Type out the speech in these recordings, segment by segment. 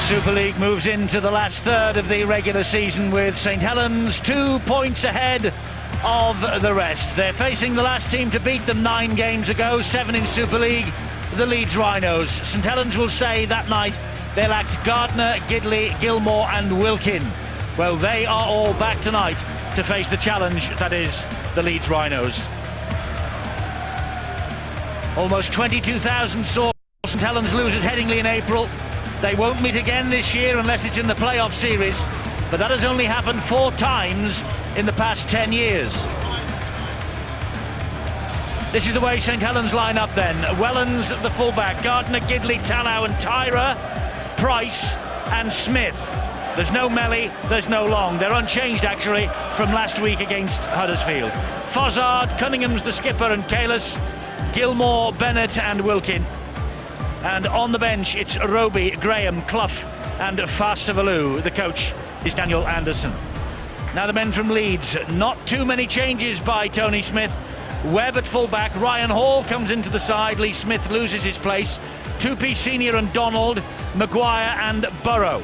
Super League moves into the last third of the regular season with St Helens 2 points ahead of the rest. They're facing the last team to beat them 9 games ago, 7 in Super League, the Leeds Rhinos. St Helens will say that night they lacked Gardner, Gidley, Gilmore and Wilkin. Well, they are all back tonight to face the challenge that is the Leeds Rhinos. Almost 22,000 saw St Helens lose at Headingley in April. They won't meet again this year unless it's in the playoff series, but that has only happened 4 times in the past 10 years. This is the way St Helens line up then. Wellens the fullback, Gardner, Gidley, Tallow and Tyra, Price and Smith. There's no Melly, there's no Long. They're unchanged actually from last week against Huddersfield. Fozzard, Cunningham's the skipper and Kalis, Gilmore, Bennett and Wilkin. And on the bench, it's Roby, Graham, Clough and Farsavalou. The coach is Daniel Anderson. Now the men from Leeds. Not too many changes by Tony Smith. Webb at fullback, Ryan Hall comes into the side, Lee Smith loses his place. Tupi Senior and Donald, Maguire and Burrow.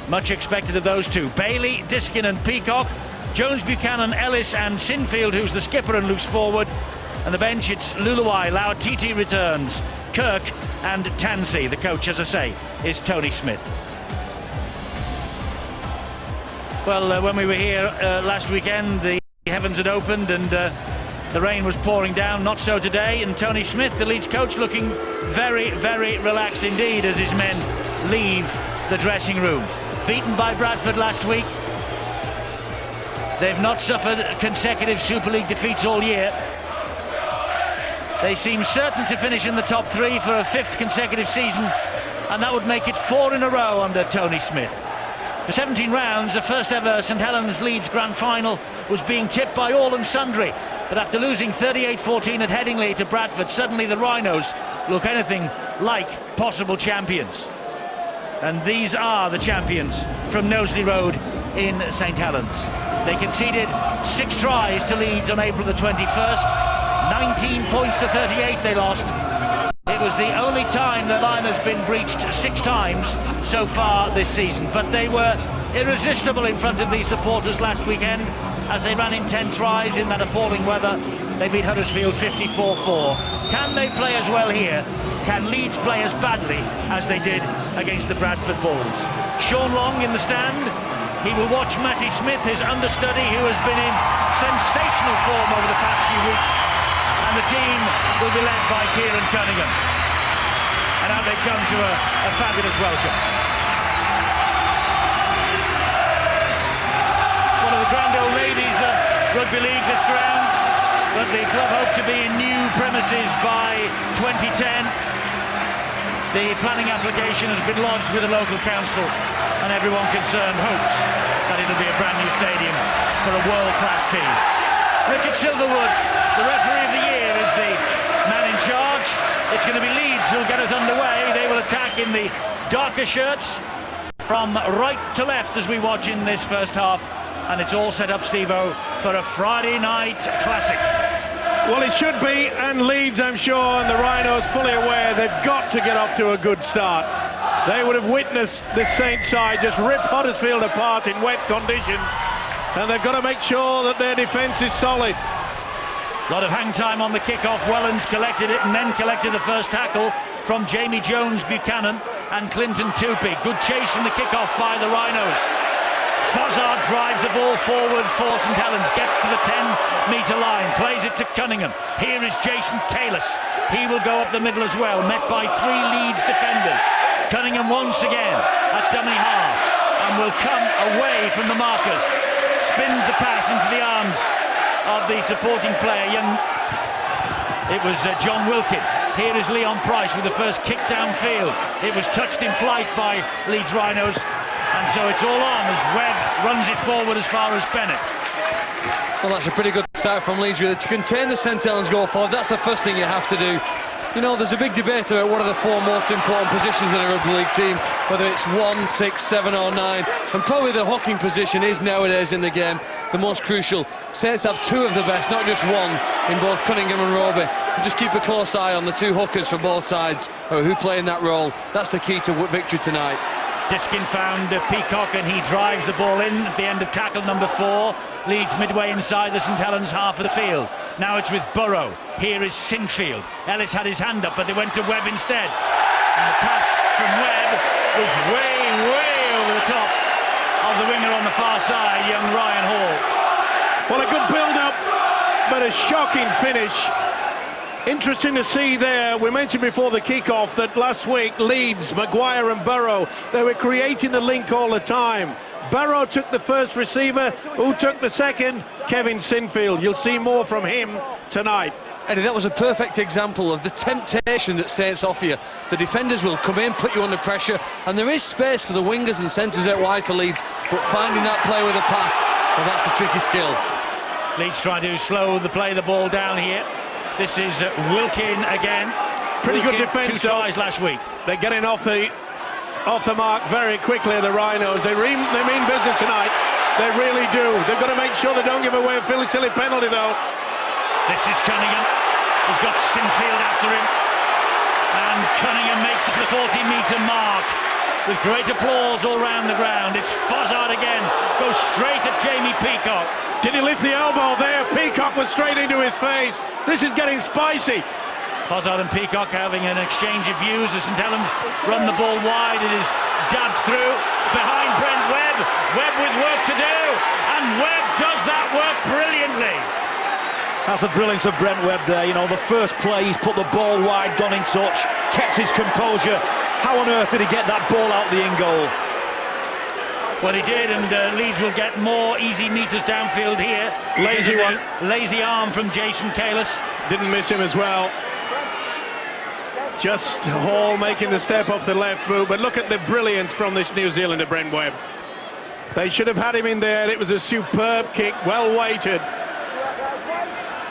Much expected of those two. Bailey, Diskin and Peacock, Jones, Buchanan, Ellis and Sinfield, who's the skipper and loose forward. And the bench, it's Luluai, Lauatiti returns, Kirk and Tansey. The coach, as I say, is Tony Smith. Well, when we were here last weekend, the heavens had opened and the rain was pouring down. Not so today, and Tony Smith, the Leeds coach, looking very, very relaxed indeed as his men leave the dressing room. Beaten by Bradford last week. They've not suffered consecutive Super League defeats all year. They seem certain to finish in the top 3 for a 5th consecutive season, and that would make it 4 in a row under Tony Smith. For 17 rounds, the first ever St Helens Leeds Grand Final was being tipped by all and sundry. But after losing 38-14 at Headingley to Bradford, suddenly the Rhinos look anything like possible champions. And these are the champions from Knowsley Road in St Helens. They conceded 6 tries to Leeds on April the 21st. 19 points to 38 they lost. It was the only time the line has been breached 6 times so far this season. But they were irresistible in front of these supporters last weekend as they ran in 10 tries in that appalling weather. They beat Huddersfield 54-4. Can they play as well here? Can Leeds play as badly as they did against the Bradford Bulls? Sean Long in the stand. He will watch Matty Smith, his understudy, who has been in sensational form over the past few weeks. And the team will be led by Kieran Cunningham. And out they come to a fabulous welcome. One of the grand old ladies of rugby league, this ground, but the club hope to be in new premises by 2010. The planning application has been lodged with the local council, and everyone concerned hopes that it'll be a brand new stadium for a world-class team. Richard Silverwood, the referee of the year, is the man in charge. It's going to be Leeds who'll get us underway. They will attack in the darker shirts from right to left as we watch in this first half. And it's all set up, Steve-O, for a Friday night classic. Well, it should be, and Leeds, I'm sure, and the Rhinos fully aware they've got to get off to a good start. They would have witnessed this Saints side just rip Huddersfield apart in wet conditions, and they've got to make sure that their defence is solid. A lot of hang time on the kick-off. Wellens collected it and then collected the first tackle from Jamie Jones, Buchanan and Clinton Tupi. Good chase from the kick-off by the Rhinos. Fozzard drives the ball forward for St Helens, gets to the 10-metre line, plays it to Cunningham. Here is Jason Kalis. He will go up the middle as well, met by 3 Leeds defenders. Cunningham once again at dummy half and will come away from the markers. Spins the pass into the arms of the supporting player. It was John Wilkin. Here is Leon Price with the first kick downfield. It was touched in flight by Leeds Rhinos. And so it's all on as Webb runs it forward as far as Bennett. Well, that's a pretty good start from Leeds, really. To contain the St Helens goal forward, that's the first thing you have to do. You know, there's a big debate about what are the 4 most important positions in a rugby league team, whether it's 1, 6, 7 or 9. And probably the hooking position is nowadays in the game the most crucial. Saints have 2 of the best, not just 1, in both Cunningham and Roby. And just keep a close eye on the 2 hookers for both sides who play in that role. That's the key to victory tonight. Diskin found Peacock and he drives the ball in at the end of tackle number 4. Leeds midway inside the St Helens half of the field. Now it's with Burrow. Here is Sinfield. Ellis had his hand up, but they went to Webb instead. And the pass from Webb was way over the top of the winger on the far side, young Ryan Hall. Well, a good build-up, but a shocking finish. Interesting to see there. We mentioned before the kick-off that last week Leeds, Maguire and Burrow, they were creating the link all the time. Burrow took the first receiver. Who took the second? Kevin Sinfield. You'll see more from him tonight. Eddie, that was a perfect example of the temptation that Saints offer you. The defenders will come in, put you under pressure, and there is space for the wingers and centres out wide for Leeds, but finding that play with a pass, well, that's the tricky skill. Leeds trying to slow the ball down here. This is Wilkin again. Pretty Wilkin, good defence. 2 tries last week. They're getting off the mark very quickly, the Rhinos. They mean business tonight. They really do. They've got to make sure they don't give away a silly penalty, though. This is Cunningham. He's got Sinfield after him. And Cunningham makes it to the 40-metre mark with great applause all round the ground. It's Fozzard again. Goes straight at Jamie Peacock. Did he lift the elbow there? Peacock was straight into his face. This is getting spicy. Fozzard and Peacock having an exchange of views as St Helens run the ball wide. It is dabbed through behind Brent Webb. Webb with work to do, and Webb does that work brilliantly. That's the brilliance of Brent Webb there. You know, the first play, he's put the ball wide, gone in touch, kept his composure. How on earth did he get that ball out the in goal? Well, he did, and Leeds will get more easy meters downfield here. Lazy one. Lazy arm from Jason Kalis. Didn't miss him as well. Just Hall making the step off the left boot, but look at the brilliance from this New Zealander, Brent Webb. They should have had him in there. It was a superb kick, well weighted.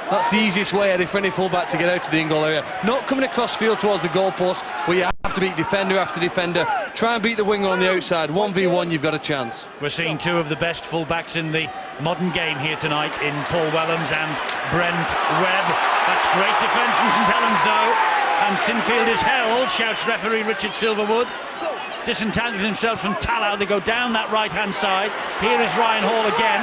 That's the easiest way, Eddie, for any fullback to get out to the in-goal area. Not coming across field towards the goalpost, where you have to beat defender after defender. Try and beat the winger on the outside. 1v1, you've got a chance. We're seeing 2 of the best fullbacks in the modern game here tonight in Paul Wellens and Brent Webb. That's great defence from St Helens, though. And Sinfield is held, shouts referee Richard Silverwood. Disentangles himself from Tallow. They go down that right-hand side. Here is Ryan Hall again.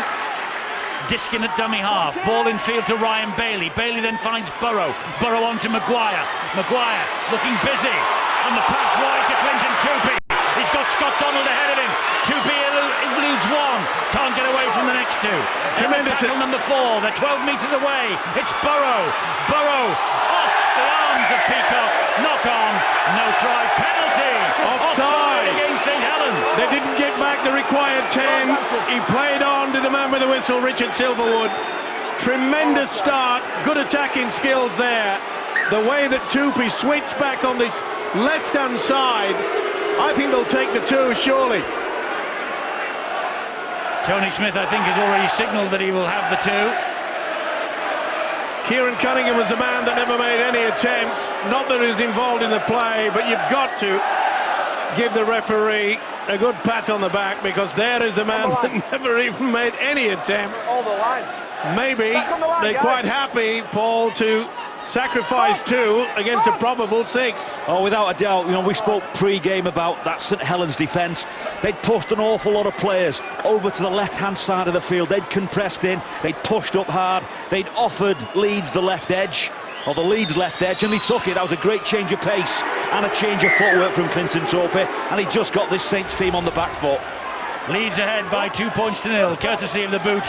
Diskin at dummy half. Ball in field to Ryan Bailey. Bailey then finds Burrow. Burrow on to Maguire. Maguire looking busy. And the pass wide to Clinton Tupy. He's got Scott Donald ahead of him. Tupy eludes 1. Can't get away from the next 2. Tremendous. Tackle number 4. They're 12 metres away. It's Burrow. Burrow off the arms of Peacock. Knock on. No try. Penalty. Offside against St Helens. They didn't get back the required 10. He played on to the man with the whistle, Richard Silverwood. Tremendous start. Good attacking skills there. The way that Tupy switched back on this left-hand side, I think they'll take the 2, surely. Tony Smith, I think, has already signalled that he will have the 2. Kieran Cunningham was the man that never made any attempts. Not that he was involved in the play, but you've got to give the referee a good pat on the back, because there is the man that never even made any attempt. Maybe they're quite happy, Paul, to sacrifice 2 against a probable 6. Oh, without a doubt. You know, we spoke pre-game about that St Helens defence. They'd pushed an awful lot of players over to the left-hand side of the field. They'd compressed in, they'd pushed up hard, they'd offered Leeds the left edge, or the Leeds left edge, and he took it. That was a great change of pace and a change of footwork from Clinton Tupy, and he just got this Saints team on the back foot. Leeds ahead by 2-0, courtesy of the boot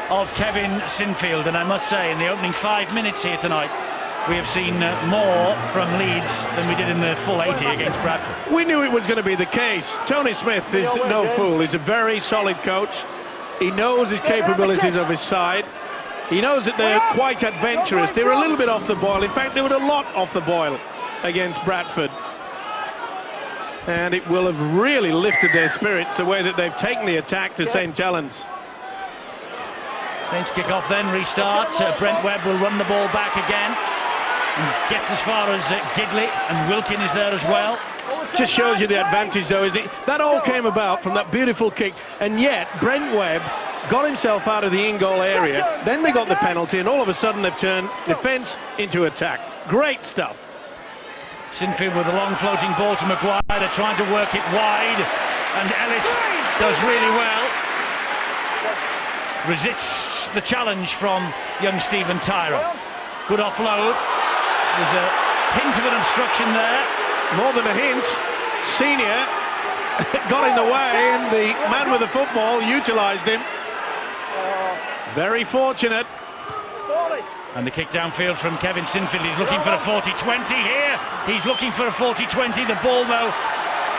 of Kevin Sinfield. And I must say, in the opening 5 minutes here tonight, we have seen more from Leeds than we did in the full 80 against Bradford. We knew it was going to be the case. Tony Smith is no fool. He's a very solid coach. He knows his capabilities of his side. He knows that they're quite adventurous. They were a little bit off the boil. In fact, they were a lot off the boil against Bradford. And it will have really lifted their spirits, the way that they've taken the attack to St Helens. Saints kick off then, restart. Brent Webb will run the ball back again. And gets as far as Gidley, and Wilkin is there as well. Just shows you the advantage, though, isn't it? That all came about from that beautiful kick, and yet Brent Webb got himself out of the in-goal area. Then they got the penalty, and all of a sudden they've turned defence into attack. Great stuff. Sinfield with a long floating ball to Maguire. They're trying to work it wide. and Ellis does really well. Resists the challenge from young Stephen Tyrrell. Good offload. There's a hint of an obstruction there. More than a hint. Senior got in the way, and the man with the football utilised him. Very fortunate. And the kick downfield from Kevin Sinfield. He's looking for a 40-20 here. He's looking for a 40-20. The ball, though,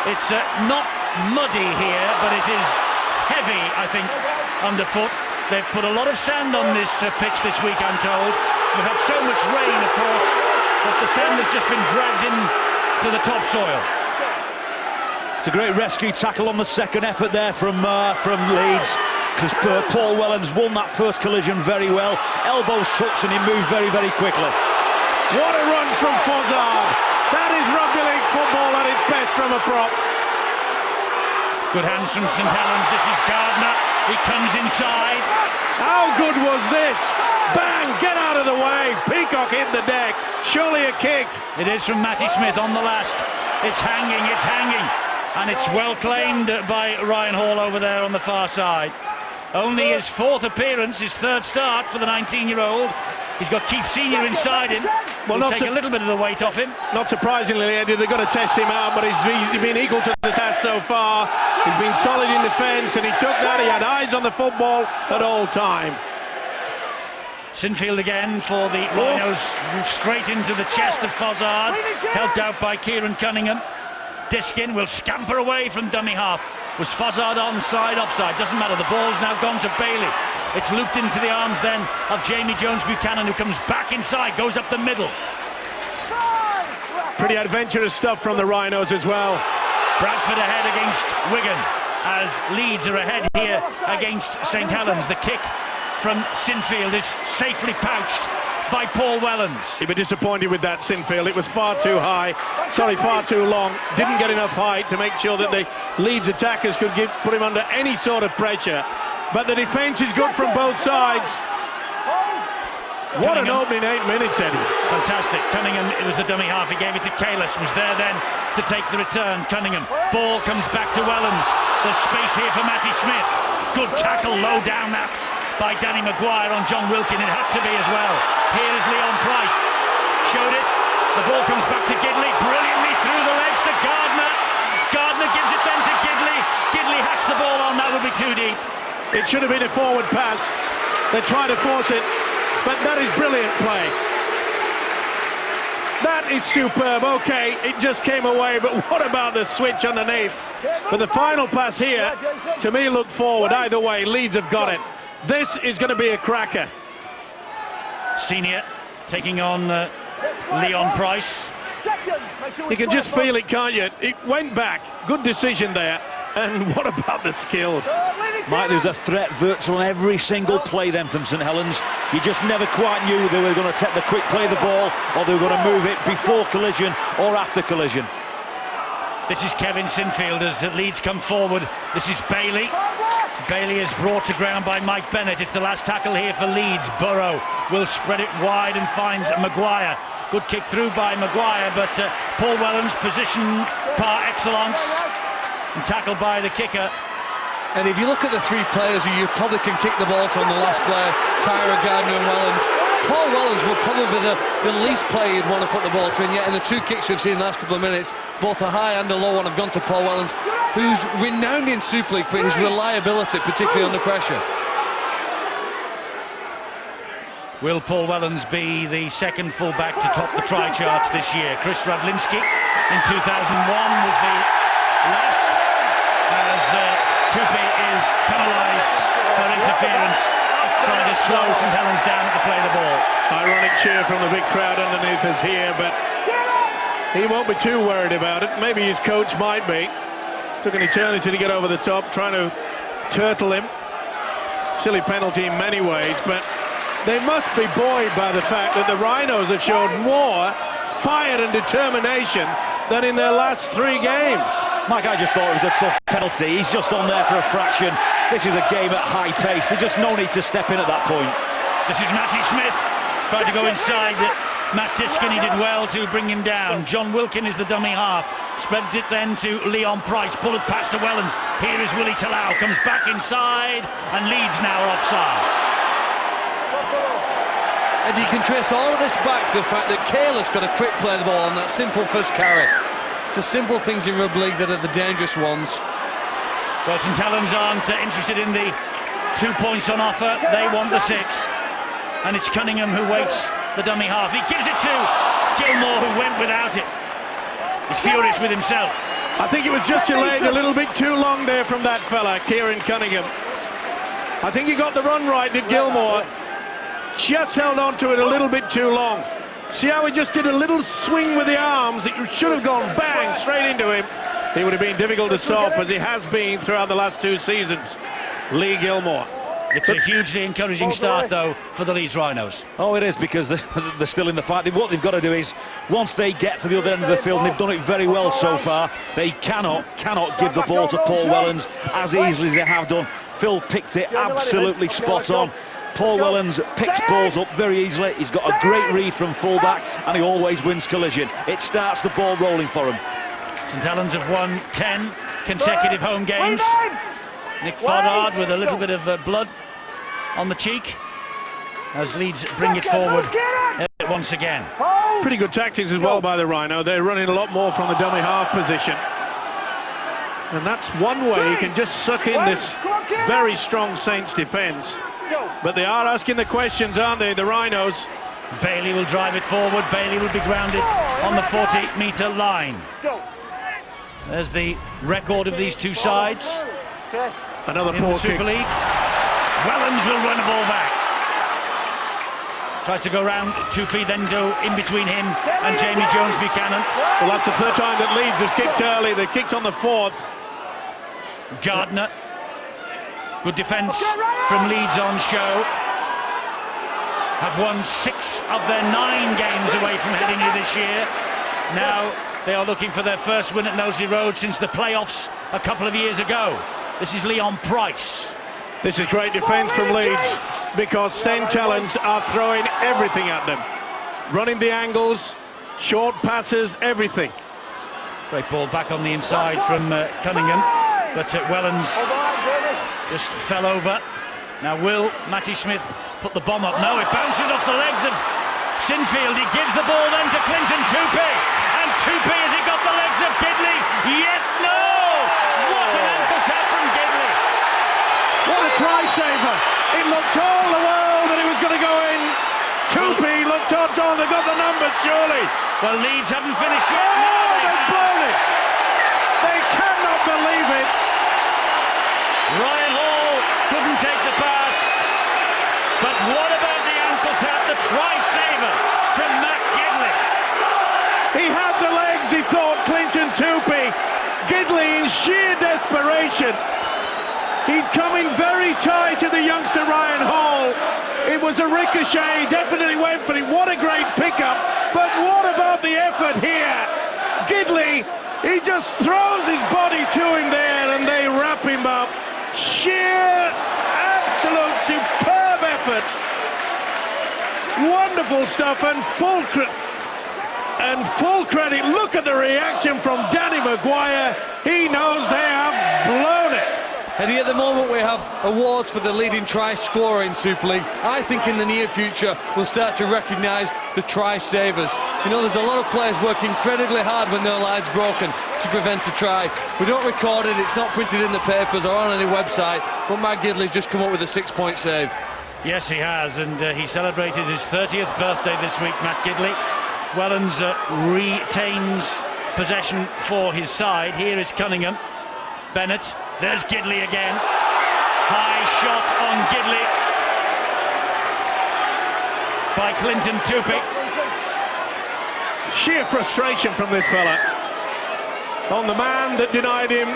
it's not muddy here, but it is heavy, I think, underfoot. They've put a lot of sand on this pitch this week, I'm told. We've had so much rain, of course, that the sand has just been dragged in to the topsoil. It's a great rescue tackle on the second effort there from Leeds, because Paul Wellens won that first collision very well. Elbows touched and he moved very, very quickly. What a run from Fozzard. That is rugby league football at its best from a prop. Good hands from St Helens. This is Gardner. He comes inside. How good was this? Bang! Get out of the way. Peacock hit the deck. Surely a kick. It is from Matty Smith on the last. It's hanging, it's hanging. And it's well claimed by Ryan Hall over there on the far side. Only his fourth appearance, his third start for the 19-year-old. He's got Keith Senior inside him. Will take a little bit of the weight off him. Not surprisingly, Eddie, they've got to test him out, but he's been equal to the task so far. He's been solid in defence, and he took that. He had eyes on the football at all time. Sinfield again for the Rhinos, straight into the chest of Fozzard, helped out by Kieran Cunningham. Diskin will scamper away from dummy half. Was Fozzard onside, offside? Doesn't matter. The ball's now gone to Bailey. It's looped into the arms then of Jamie Jones-Buchanan, who comes back inside, goes up the middle. Pretty adventurous stuff from the Rhinos as well. Bradford ahead against Wigan, as Leeds are ahead here against St Helens. The kick from Sinfield is safely pouched by Paul Wellens. He'd be disappointed with that, Sinfield. It was far too high, far too long. Didn't get enough height to make sure that the Leeds attackers could put him under any sort of pressure. But the defence is good from both sides. What an opening 8 minutes, Eddie. Fantastic. Cunningham, it was the dummy half. He gave it to Kalis, was there then to take the return. Cunningham, ball comes back to Wellens. There's space here for Matty Smith. Good tackle, low down that by Danny Maguire on John Wilkin. It had to be as well. Here is Leon Price. Showed it. The ball comes back to Gidley. Brilliantly through the legs to Gardner. Gardner gives it then to Gidley. Gidley hacks the ball on. That would be too deep. It should have been a forward pass. They tried to force it, but that is brilliant play. That is superb. Okay, it just came away, but what about the switch underneath? But the final pass here, to me, looked forward. Either way, Leeds have got it. This is going to be a cracker. Senior taking on Leon Price. You can just feel it, can't you? It went back. Good decision there. And what about the skills? Mike, there's a threat virtual on every single play then from St Helens. You just never quite knew they were going to take the quick play the ball, or they were going to move it before collision or after collision. This is Kevin Sinfield as Leeds come forward. This is Bailey. Bailey is brought to ground by Mike Bennett. It's the last tackle here for Leeds. Burrow will spread it wide and finds Maguire. Good kick through by Maguire, but Paul Wellens, position par excellence, and tackled by the kicker. And if you look at the three players who you probably can kick the ball to on the last player, Tyra, Gardner and Wellens, Paul Wellens will probably be the least player you'd want to put the ball to, and yet in the two kicks we've seen in the last couple of minutes, both a high and a low one have gone to Paul Wellens, who's renowned in Super League for his reliability, particularly under pressure. Will Paul Wellens be the second fullback to top the try charts this year? Chris Radlinski in 2001 was the last, as Tupi is penalised for interference, trying to slow St Helens down to play the ball. Ironic cheer from the big crowd underneath us here, but he won't be too worried about it. Maybe his coach might be. Took an eternity to get over the top, trying to turtle him. Silly penalty in many ways, but they must be buoyed by the fact that the Rhinos have shown more fire and determination than in their last 3 games. Mike, I just thought it was a tough penalty. He's just on there for a fraction. This is a game at high pace. There's just no need to step in at that point. This is Matty Smith, tried to go inside. Matt Diskin, he did well to bring him down. John Wilkin is the dummy half. Spreads it then to Leon Price. Bullet pass to Wellens. Here is Willie Talau. Comes back inside, and Leeds now are offside. And you can trace all of this back to the fact that Kayla's got a quick play of the ball on that simple first carry. It's the simple things in rugby league that are the dangerous ones. Well, St Helens aren't interested in the 2 points on offer. They want the 6. And it's Cunningham who waits the dummy half. He gives it to Gilmore, who went without it. He's furious with himself. I think it was just delayed a little bit too long there from that fella, Kieran Cunningham. I think he got the run right, did Gilmore. Just held on to it a little bit too long. See how he just did a little swing with the arms? It should have gone bang straight into him. He would have been difficult to stop, as he has been throughout the last 2 seasons. Lee Gilmore. It's a hugely encouraging start, though, for the Leeds Rhinos. Oh, it is, because they're still in the fight. What they've got to do is, once they get to the other end of the field, and they've done it very well so far, they cannot give the ball to Paul Wellens as easily as they have done. Phil picked it absolutely spot on. Paul Wellens picks balls up very easily. He's got a great read from fullback, and he always wins collision. It starts the ball rolling for him. St Helens have won 10 consecutive home games. Nick Foddard with a little bit of blood on the cheek as Leeds bring it forward once again. Pretty good tactics as well by the Rhino. They're running a lot more from the dummy half position. And that's one way you can just suck in this very strong Saints defence. But they are asking the questions, aren't they, the Rhinos? Bailey will drive it forward. Bailey will be grounded on the 40-metre line. There's the record of these two sides. Another in poor the Super kick. League. Wellens will run the ball back. Tries to go round Tupi, then go in between him and Jamie Jones-Buchanan. Well, that's the third time that Leeds has kicked early. They kicked on the 4th. Gardner. Good defence from Leeds on show. Have won 6 of their 9 games away from Headingley this year. Now they are looking for their first win at Knowsley Road since the playoffs a couple of years ago. This is Leon Price. This is great defence from Leeds, because St Helens are throwing everything at them. Running the angles, short passes, everything. Great ball back on the inside from Cunningham, but Wellens just fell over. Now will Matty Smith put the bomb up? No, it bounces off the legs of Sinfield. He gives the ball then to Clinton Tupi. And Tupi, has he got the legs of Gidley? Yes, no! What an ankle tap from Gidley. What a try saver. It looked all the world that it was going to go in. Tupi looked odds on. They got the numbers, surely. Well, Leeds haven't finished yet. Oh, No, they've blown it. They cannot believe it. Ryan Hall couldn't take the pass. But what about the ankle tap, the try saver from Matt Gidley? He had the legs, he thought, Clinton Tupi. Gidley in sheer desperation. He'd come in very tight to the youngster Ryan Hall. It was a ricochet, definitely went for it. What a great pickup. But what about the effort here? Gidley, he just throws his body to him there and they wrap him up. Sheer, absolute, superb effort. Wonderful stuff, and full credit. Look at the reaction from Danny Maguire. He knows they have blown it. And at the moment we have awards for the leading try scorer in Super League. I think in the near future we'll start to recognise the try savers. You know, there's a lot of players work incredibly hard when their line's broken to prevent a try. We don't record it, it's not printed in the papers or on any website, but Matt Gidley's just come up with a 6-point save. Yes, he has, and he celebrated his 30th birthday this week, Matt Gidley. Wellens retains possession for his side. Here is Cunningham. Bennett. There's Gidley again. High shot on Gidley by Clinton Tupi. Sheer frustration from this fella. On the man that denied him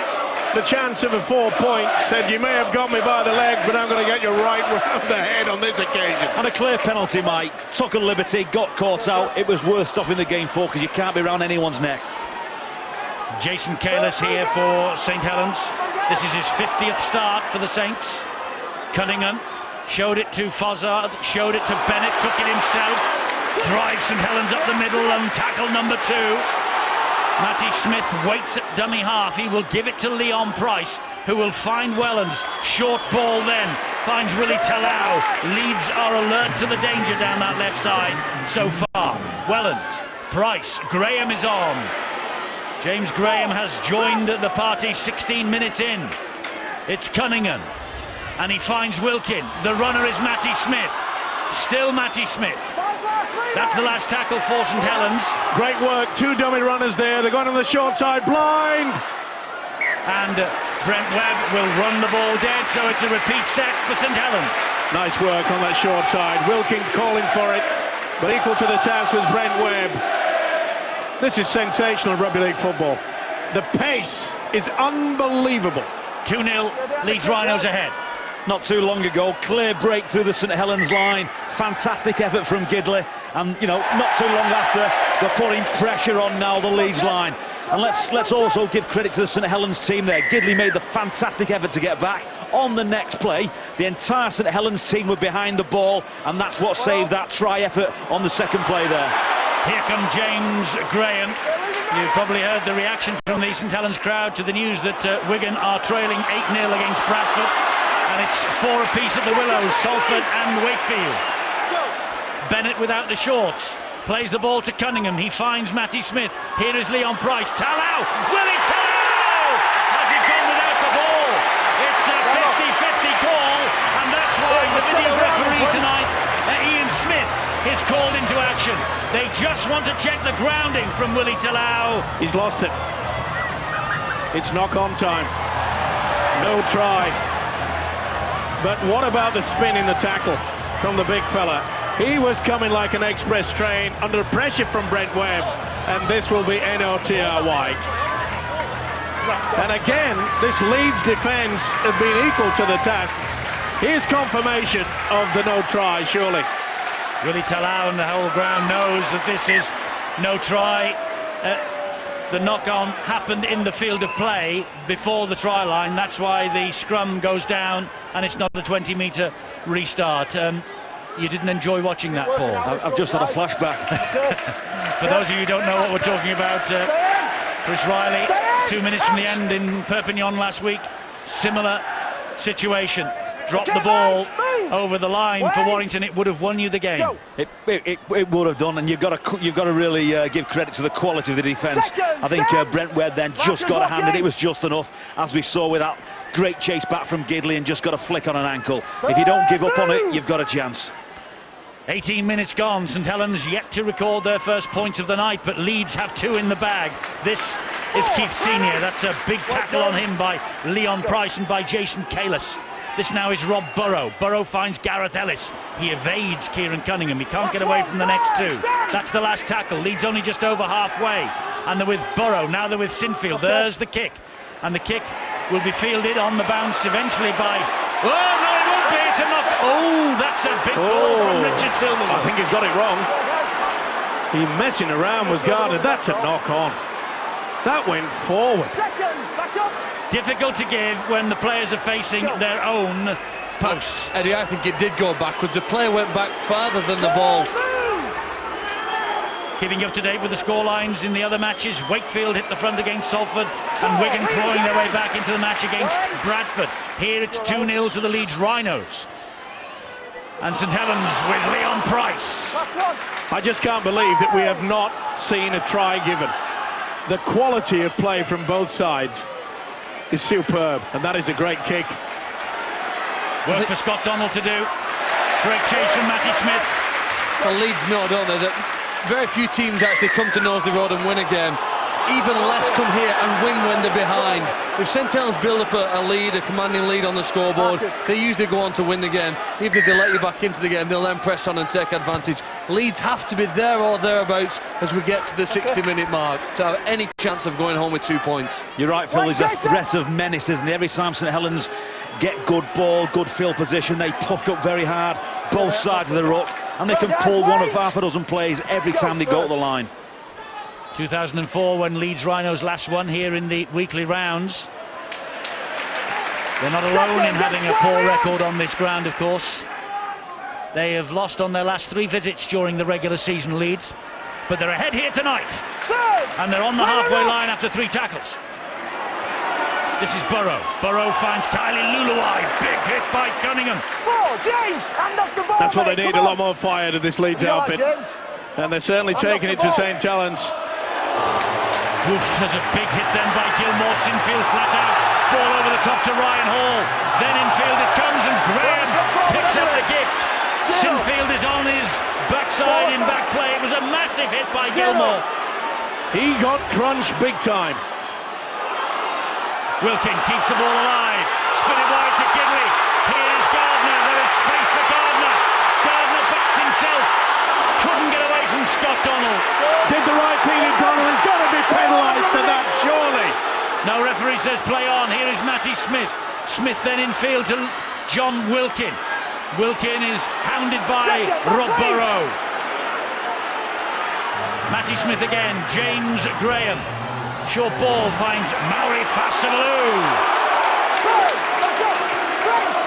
the chance of a 4 points, said, you may have got me by the leg, but I'm going to get you right round the head on this occasion. And a clear penalty, Mike. Took a liberty, got caught out. It was worth stopping the game for, because you can't be around anyone's neck. Jason Kalis here for St Helens. This is his 50th start for the Saints. Cunningham showed it to Fozzard, showed it to Bennett, took it himself. Drives St Helens up the middle and tackle number 2. Matty Smith waits at dummy half. He will give it to Leon Price, who will find Wellens. Short ball then finds Willie Talau. Leeds are alert to the danger down that left side so far. Wellens, Price, Graham is on. James Graham has joined the party 16 minutes in. It's Cunningham, and he finds Wilkin. The runner is Matty Smith. Still Matty Smith. That's the last tackle for St Helens. Great work, 2 dummy runners there. They're going on the short side, blind. And Brent Webb will run the ball dead, so it's a repeat set for St Helens. Nice work on that short side. Wilkin calling for it, but equal to the task was Brent Webb. This is sensational rugby league football. The pace is unbelievable. 2-0, Leeds Rhinos ahead. Not too long ago, clear break through the St Helens line. Fantastic effort from Gidley. And, you know, not too long after, they're putting pressure on now, the Leeds line. And let's also give credit to the St Helens team there. Gidley made the fantastic effort to get back. On the next play, the entire St Helens team were behind the ball, and that's what saved that try effort on the second play there. Here come James Graham. You've probably heard the reaction from the St Helens crowd to the news that Wigan are trailing 8-0 against Bradford. And it's 4 apiece at the Willows, Salford and Wakefield. Bennett without the shorts. Plays the ball to Cunningham. He finds Matty Smith. Here is Leon Price. Talau! Willie Talau! Has he gone without the ball? It's a 50-50 call, and that's why the video referee tonight, Ian Smith, is called into action. They just want to check the grounding from Willie Talau. He's lost it. It's knock-on time. No try. But what about the spin in the tackle from the big fella? He was coming like an express train under pressure from Brent Webb, and this will be NOTRY. And again, this Leeds defence has been equal to the task. Here's confirmation of the no try, surely. Willie Talau and the whole ground knows that this is no try. The knock-on happened in the field of play before the try line. That's why the scrum goes down and it's not a 20-metre restart. You didn't enjoy watching that, Paul? I've just had a flashback. For those of you who don't know what we're talking about, Chris Riley, 2 minutes from the end in Perpignan last week, similar situation. Dropped the ball over the line for Warrington. It would have won you the game. It would have done, and you've got to really give credit to the quality of the defence. I think Brent Webb then just got a hand, and it was just enough, as we saw with that great chase back from Gidley, and just got a flick on an ankle. If you don't give up on it, you've got a chance. 18 minutes gone. St Helens yet to record their first points of the night, but Leeds have 2 in the bag. This is Keith Senior. That's a big tackle on him by Leon Price and by Jason Kalis. This now is Rob Burrow. Burrow finds Gareth Ellis. He evades Kieran Cunningham. He can't get away from the next 2. That's the last tackle. Leeds only just over halfway. And they're with Burrow. Now they're with Sinfield. There's the kick. And the kick will be fielded on the bounce eventually by... Oh, no, it won't be. It's a knock. Oh, that's a big ball from Richard Silverwood. I think he's got it wrong. He messing around was guarded. That's a knock-on. That went forward. Difficult to give when the players are facing their own posts. Eddie, I think it did go backwards. The player went back farther than the ball. Keeping you up to date with the scorelines in the other matches, Wakefield hit the front against Salford and Wigan clawing their way back into the match against Bradford. Here it's 2-0 to the Leeds Rhinos. And St Helens with Leon Price. I just can't believe that we have not seen a try given. The quality of play from both sides is superb, and that is a great kick. Work for Scott Donald to do. Great chase from Matty Smith. Well, Leeds know, don't they, that very few teams actually come to Knowsley Road and win a game. Even less come here and win when they're behind. If St Helens build up a lead, a commanding lead on the scoreboard, they usually go on to win the game. Even if they let you back into the game, they'll then press on and take advantage. Leeds have to be there or thereabouts as we get to the 60-minute mark to have any chance of going home with 2 points. You're right, Phil. There's a threat of menace, isn't there? Every time St Helens get good ball, good field position, they push up very hard, both sides of the ruck, and they can pull one of half a dozen plays every time they go to the line. 2004, when Leeds Rhinos last won here in the weekly rounds. They're not alone in having a poor record on this ground, of course. They have lost on their last 3 visits during the regular season, Leeds, but they're ahead here tonight. And they're on the halfway line after 3 tackles. This is Burrow. Burrow finds Kylie Luluai. Big hit by Cunningham. That's what they need, a lot more fire to this Leeds outfit. And they're certainly taking it to St Helens. Oof, there's a big hit then by Gilmore. Sinfield flat out. Ball over the top to Ryan Hall. Then infield it comes and Graham picks up the gift. Sinfield is on his backside in back play. It was a massive hit by Gilmore. He got crunched big time. Wilkin keeps the ball alive. Spin it wide to Gidley. Here's Gardner. There is space for Gardner. Gardner backs himself. Couldn't get away from Scott Donald. Did the right thing in Donald. He's got to be penalised for that, surely. No, referee says play on. Here is Matty Smith. Smith then infield to John Wilkin. Wilkin is hounded by Rob Burrow. Matty Smith again. James Graham. Short ball finds Maori Fasalu.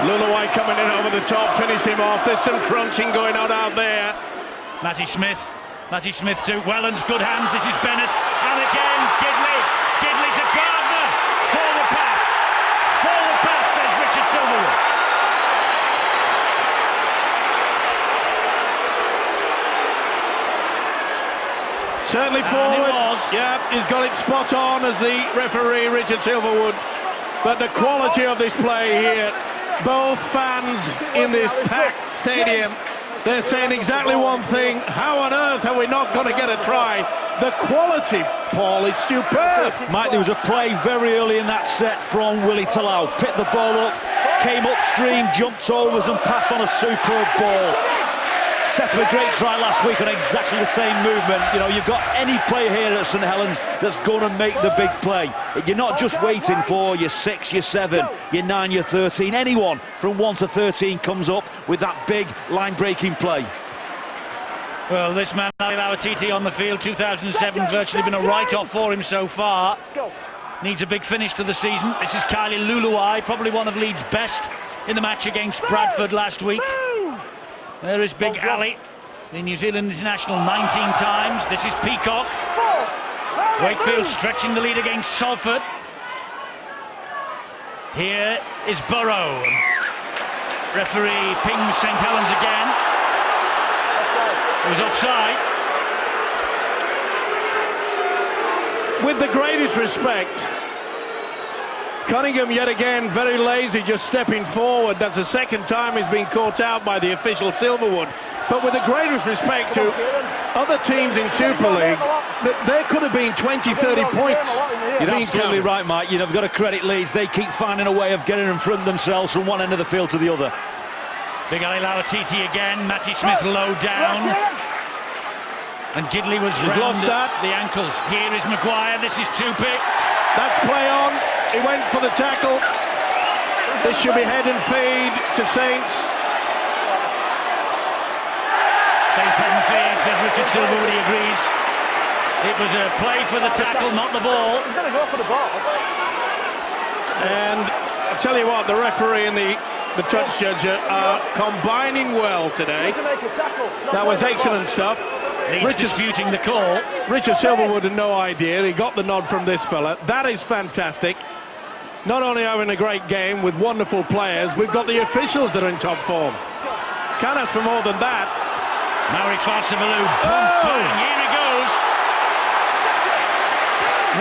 Luluai coming in over the top, finished him off. There's some crunching going on out there. Matty Smith to Welland's good hands. This is Bennett. And again, Gidley. Gidley to Gardner. Forward pass. Forward pass, says Richard Silverwood. Certainly forward. Yeah, he's got it spot on as the referee, Richard Silverwood. But the quality of this play here, both fans in this packed stadium, they're saying exactly one thing: how on earth are we not going to get a try? The quality, Paul, is superb. Mike, there was a play very early in that set from Willie Talau. Picked the ball up, came upstream, jumped overs and passed on a superb ball. Set up a great try last week on exactly the same movement. You know, you've got any player here at St Helens that's going to make the big play. You're not just waiting for your 6, your 7, your 9, your 13. Anyone from 1 to 13 comes up with that big line-breaking play. Well, this man, Ali Lauatiti, on the field, 2007, virtually been a write-off for him so far. Needs a big finish to the season. This is Kylie Luluai, probably one of Leeds' best in the match against Bradford last week. There is Big Ali, the New Zealand international 19 times. This is Peacock. Wakefield stretching the lead against Salford. Here is Burrow. Referee pings St Helens again. It was offside. With the greatest respect, Cunningham yet again very lazy, just stepping forward. That's the second time he's been caught out by the official Silverwood. But with the greatest respect to other teams in Super League, there could have been 20, 30 points. You're absolutely right, Mike. You know, we've got to credit Leeds. They keep finding a way of getting in front of themselves from one end of the field to the other. Big Ali Lauatiti again. Matty Smith low down. And Gidley was round the ankles. Here is Maguire. This is Tupic. That's play on. He went for the tackle. This should be head and feed to Saints. Saints head and feed, says Richard Silverwood. He agrees. It was a play for the tackle, not the ball. He's going to go for the ball. And I'll tell you what, the referee and the touch judge are combining well today. That was excellent stuff. Leeds disputing the call. Richard Silverwood had no idea. He got the nod from this fella. That is fantastic. Not only having a great game with wonderful players, we've got the officials that are in top form. Can't ask for more than that. Maori Fasalu, bang, here he goes.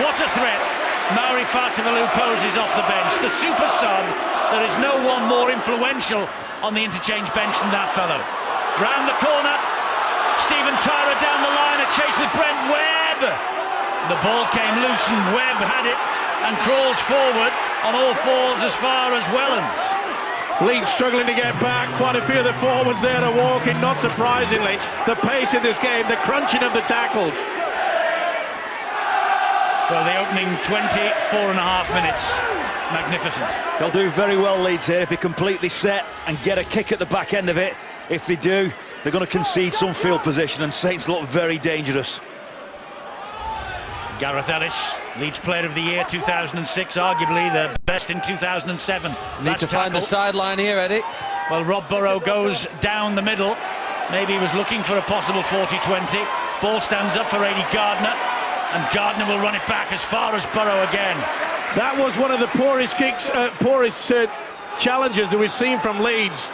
What a threat. Maori Fasalu poses off the bench. The super sub. There is no one more influential on the interchange bench than that fellow. Round the corner. Stephen Tyra down the line, a chase with Brent Webb. The ball came loose and Webb had it and crawls forward on all fours as far as Wellands. Leeds struggling to get back. Quite a few of the forwards there are walking. Not surprisingly, the pace of this game, the crunching of the tackles. Well, the opening 24.5 minutes, magnificent. They'll do very well, Leeds, here, if they completely set and get a kick at the back end of it. If they do, they're going to concede some field position, and Saints look very dangerous. Gareth Ellis, Leeds Player of the Year 2006, arguably the best in 2007. Need to find the sideline here, Eddie. Well, Rob Burrow goes down the middle. Maybe he was looking for a possible 40-20. Ball stands up for Eddie Gardner. And Gardner will run it back as far as Burrow again. That was one of the poorest kicks, challenges that we've seen from Leeds.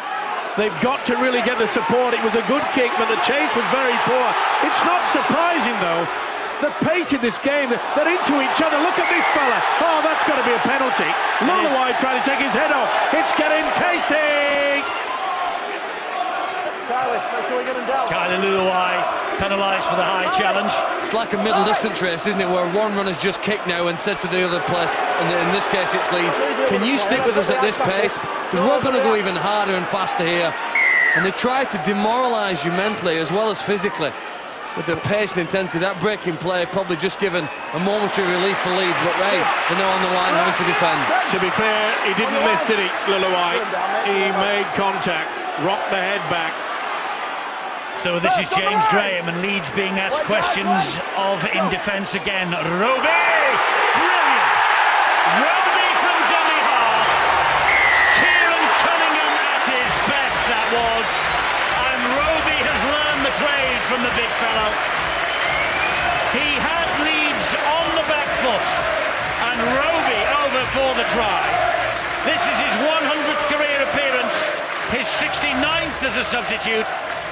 They've got to really get the support. It was a good kick, but the chase was very poor. It's not surprising, though, the pace of this game. They're into each other. Look at this fella. Oh, that's got to be a penalty. Luluai trying to take his head off. It's getting tasty. Kylie Luluai penalised for the high challenge. It's like a middle distance race, isn't it, where one runner's just kicked now and said to the other place, and in this case it's Leeds, can you stick with us at this pace? Because we're going to go even harder and faster here. And they tried to demoralise you mentally as well as physically with the pace and intensity. That breaking play probably just given a momentary relief for Leeds, but right, they're now on the line having to defend. To be fair, he didn't miss, did he, Luluai? He made contact, rocked the head back. So this is James Graham, and Leeds being asked questions of in defence again. Roby! Brilliant! Roby from dummy half. Kieran Cunningham at his best, that was. And Roby has learned the trade from the big fellow. He had Leeds on the back foot, and Roby over for the try. This is his 100th career appearance, his 69th as a substitute.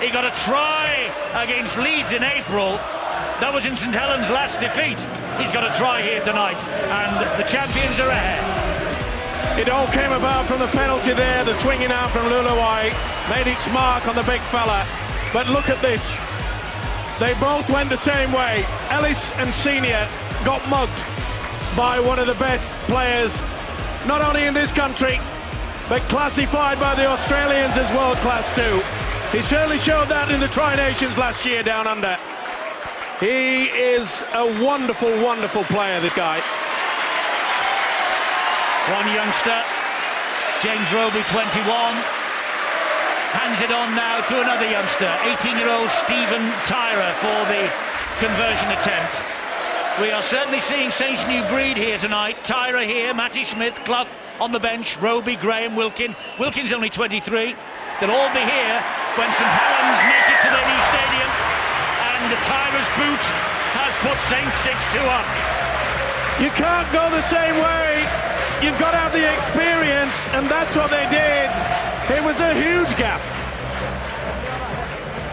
He got a try against Leeds in April. That was in St Helens' last defeat. He's got a try here tonight, and the champions are ahead. It all came about from the penalty there, the swinging out from Luluai, made its mark on the big fella. But look at this. They both went the same way. Ellis and Senior got mugged by one of the best players, not only in this country, but classified by the Australians as world class too. He certainly showed that in the Tri-Nations last year down under. He is a wonderful, wonderful player, this guy. One youngster, James Roby, 21, hands it on now to another youngster, 18-year-old Stephen Tyra, for the conversion attempt. We are certainly seeing Saints' new breed here tonight. Tyra here, Matty Smith, Clough on the bench, Roby, Graham, Wilkin. Wilkin's only 23. They'll all be here when St Helens make it to their new stadium, and Tyra's boot has put Saints 6-2 up. You can't go the same way. You've got to have the experience, and that's what they did. It was a huge gap.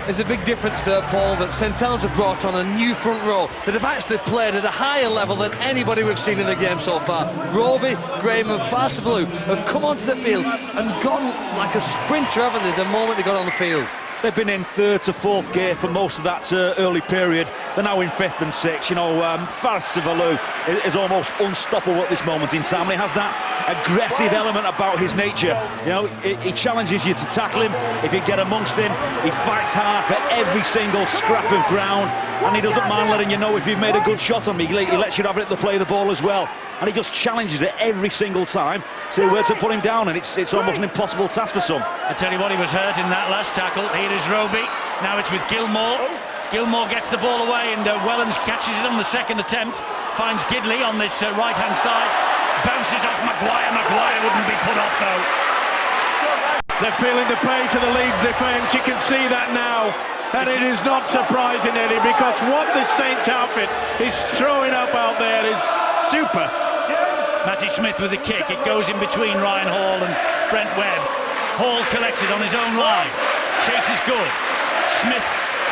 There's a big difference there, Paul, that St Helens have brought on a new front row that have actually played at a higher level than anybody we've seen in the game so far. Roby, Graham and Farsavalou have come onto the field and gone like a sprinter, haven't they, the moment they got on the field. They've been in third to fourth gear for most of that early period. They're now in fifth and sixth. You know, Farsavalou is almost unstoppable at this moment in time. He has that aggressive element about his nature. You know, he challenges you to tackle him. If you get amongst him, he fights hard for every single scrap of ground, and he doesn't mind letting you know if you've made a good shot on him. He lets you have it at the play of the ball as well, and he just challenges it every single time to put him down, and it's almost an impossible task for some. I tell you what, he was hurt in that last tackle. Here is Roby. Now it's with Gilmore. Gilmore gets the ball away, and Wellens catches it on the second attempt. Finds Gidley on this right-hand side. Bounces off Maguire. Maguire wouldn't be put off, though. They're feeling the pace of the Leeds defence. You can see that now. And it is not surprising, Eddie, because what this Saints outfit is throwing up out there is super. Matty Smith with the kick. It goes in between Ryan Hall and Brent Webb. Hall collects it on his own line. Chase is good. Smith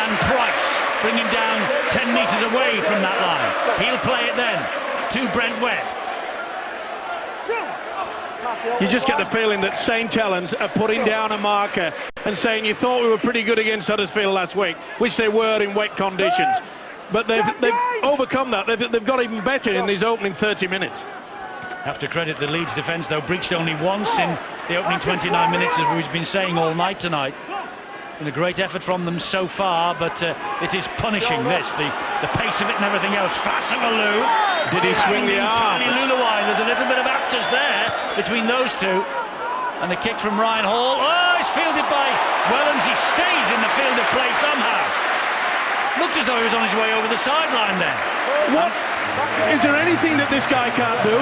and Price bring him down 10 metres away from that line. He'll play it then to Brent Webb. You just get the feeling that St Helens are putting down a marker and saying, you thought we were pretty good against Huddersfield last week, which they were in wet conditions. But they've overcome that. They've got even better in these opening 30 minutes. Have to credit the Leeds defence, though, breached only once in the opening 29 minutes, as we've been saying all night tonight. Been a great effort from them so far, but it is punishing this, the pace of it and everything else. Farsavalou. Did he swing the arm? Luluai. There's a little bit of afters there between those two. And the kick from Ryan Hall. Oh, it's fielded by Wellens. He stays in the field of play somehow. Looked as though he was on his way over the sideline then. What? Is there anything that this guy can't do?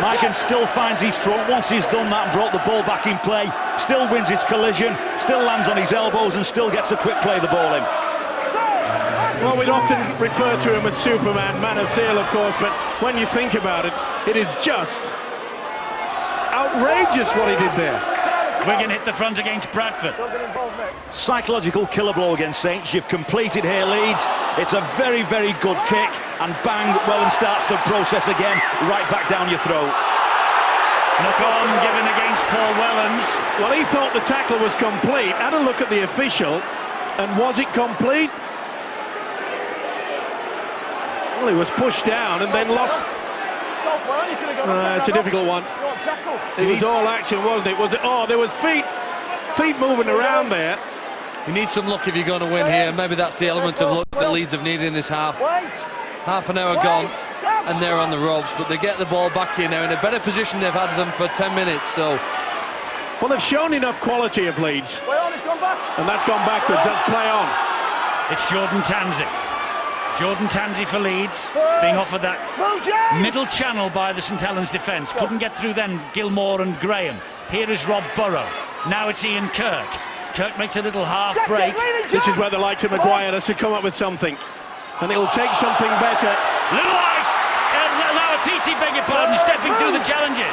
Mikan still finds his front. Once he's done that and brought the ball back in play, still wins his collision, still lands on his elbows and still gets a quick play the ball in. Well, we'd often refer to him as Superman, man of steel, of course, but when you think about it, it is just outrageous what he did there. Wigan hit the front against Bradford. Psychological killer blow against Saints. You've completed here, Leeds. It's a very, very good kick, and bang, Welland starts the process again, right back down your throat. Knock on given against Paul Wellens. Well, he thought the tackle was complete. Had a look at the official, and was it complete? Well, he was pushed down and then lost. It's a difficult one. It was all action, wasn't it? Was it? Oh, there was feet moving around there. You need some luck if you're going to win here. Maybe that's the element of luck that Leeds have needed in this half. Half an hour gone, and they're on the ropes, but they get the ball back here now in a better position they've had them for 10 minutes. So, well, they've shown enough quality of Leeds, and that's gone backwards. That's play on. It's Jordan Tansey. Jordan Tansey for Leeds, being offered that middle channel by the St Helens defence. Couldn't get through then, Gilmore and Graham. Here is Rob Burrow. Now it's Ian Kirk. Kirk makes a little half break. This is where the likes of Maguire has to come up with something, and it'll take something better. Little ice, Lauatiti, beg your pardon, stepping through the challenges.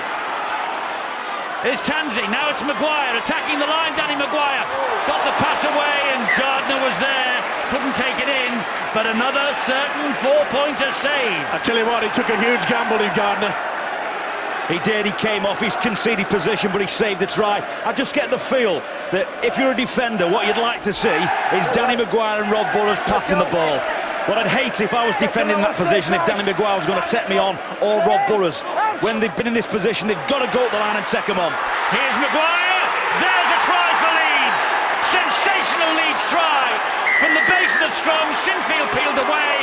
Here's Tansey, now it's Maguire, attacking the line, Danny Maguire. Got the pass away and Gardner was there, couldn't take it in, but another certain four-pointer save. I tell you what, he took a huge gamble, in Gardner. He did, he came off his conceded position, but he saved the try. I just get the feel that if you're a defender, what you'd like to see is Danny Maguire and Rob Burrows passing the ball. What I'd hate if I was defending that position, if Danny Maguire was going to take me on, or Rob Burrows. When they've been in this position, they've got to go up the line and take them on. Here's Maguire, there's a try for Leeds. Sensational Leeds try. From the base of the scrum, Sinfield peeled away,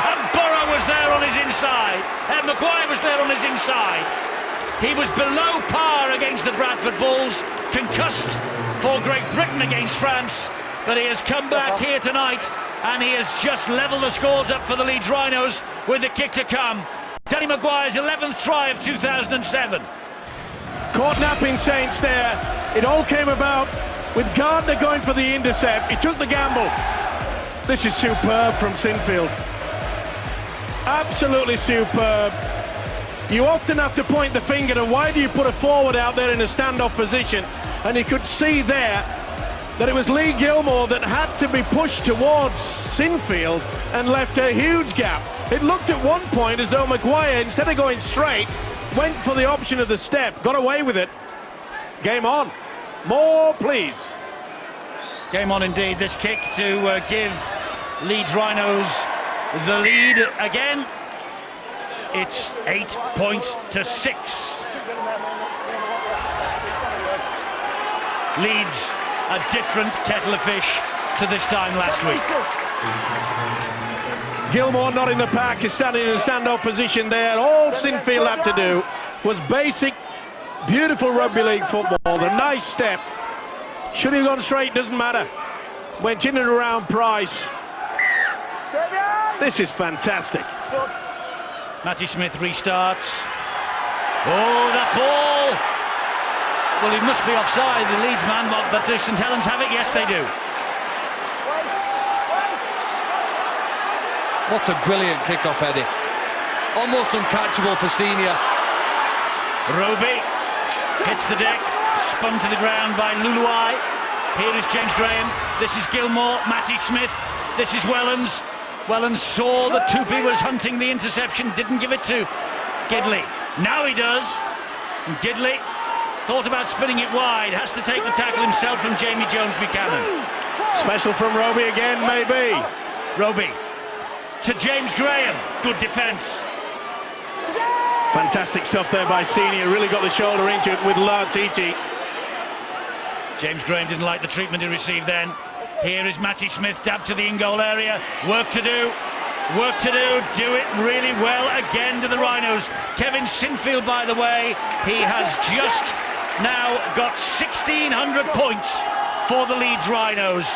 and Burrow was there on his inside. Maguire was there on his inside. He was below par against the Bradford Bulls, concussed for Great Britain against France, but he has come back here tonight and he has just levelled the scores up for the Leeds Rhinos with the kick to come. Danny Maguire's 11th try of 2007. Caught napping Saints there. It all came about with Gardner going for the intercept. He took the gamble. This is superb from Sinfield. Absolutely superb. You often have to point the finger to why do you put a forward out there in a standoff position, and you could see there that it was Lee Gilmore that had to be pushed towards Sinfield and left a huge gap. It looked at one point as though Maguire, instead of going straight, went for the option of the step, got away with it. Game on. More, please. Game on indeed. This kick to give Leeds Rhinos the lead again. It's 8 points to 6. Leeds a different kettle of fish to this time last week. Gilmore not in the pack, is standing in a standoff position there. All Sinfield had to do was basic, beautiful rugby league football. The nice step. Should have gone straight, doesn't matter. Went in and around Price. This is fantastic. Matty Smith restarts. Oh, that ball! Well, he must be offside, the Leeds man, but do St Helens have it? Yes, they do. what a brilliant kick-off, Eddie. Almost uncatchable for Senior. Roby hits the deck, spun to the ground by Luluai. Here is James Graham. This is Gilmore, Matty Smith. This is Wellens. Wellens saw that Tupi was hunting the interception, didn't give it to Gidley. Now he does. And Gidley thought about spinning it wide, has to take the tackle himself from Jamie Jones-Buchanan. Special from Roby again, maybe. Roby to James Graham. Good defence. Fantastic stuff there by Senior. Really got the shoulder into it with Lauatiti. James Graham didn't like the treatment he received then. Here is Matty Smith, dab to the in-goal area. Work to do. Work to do. Do it really well again to the Rhinos. Kevin Sinfield, by the way, he has just now got 1,600 points for the Leeds Rhinos.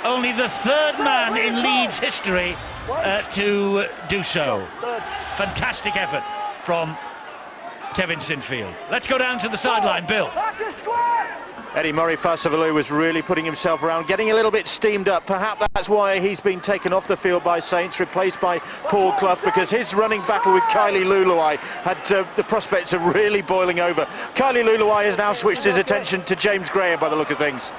Only the third man in Leeds history to do so. Fantastic effort from Kevin Sinfield. Let's go down to the sideline, Bill. Eddie Murray Fasavalu was really putting himself around, getting a little bit steamed up. Perhaps that's why he's been taken off the field by Saints, replaced by Paul Clough, because his running battle with Kylie Luluai had the prospects of really boiling over. Kylie Luluai has now switched his attention to James Graham by the look of things.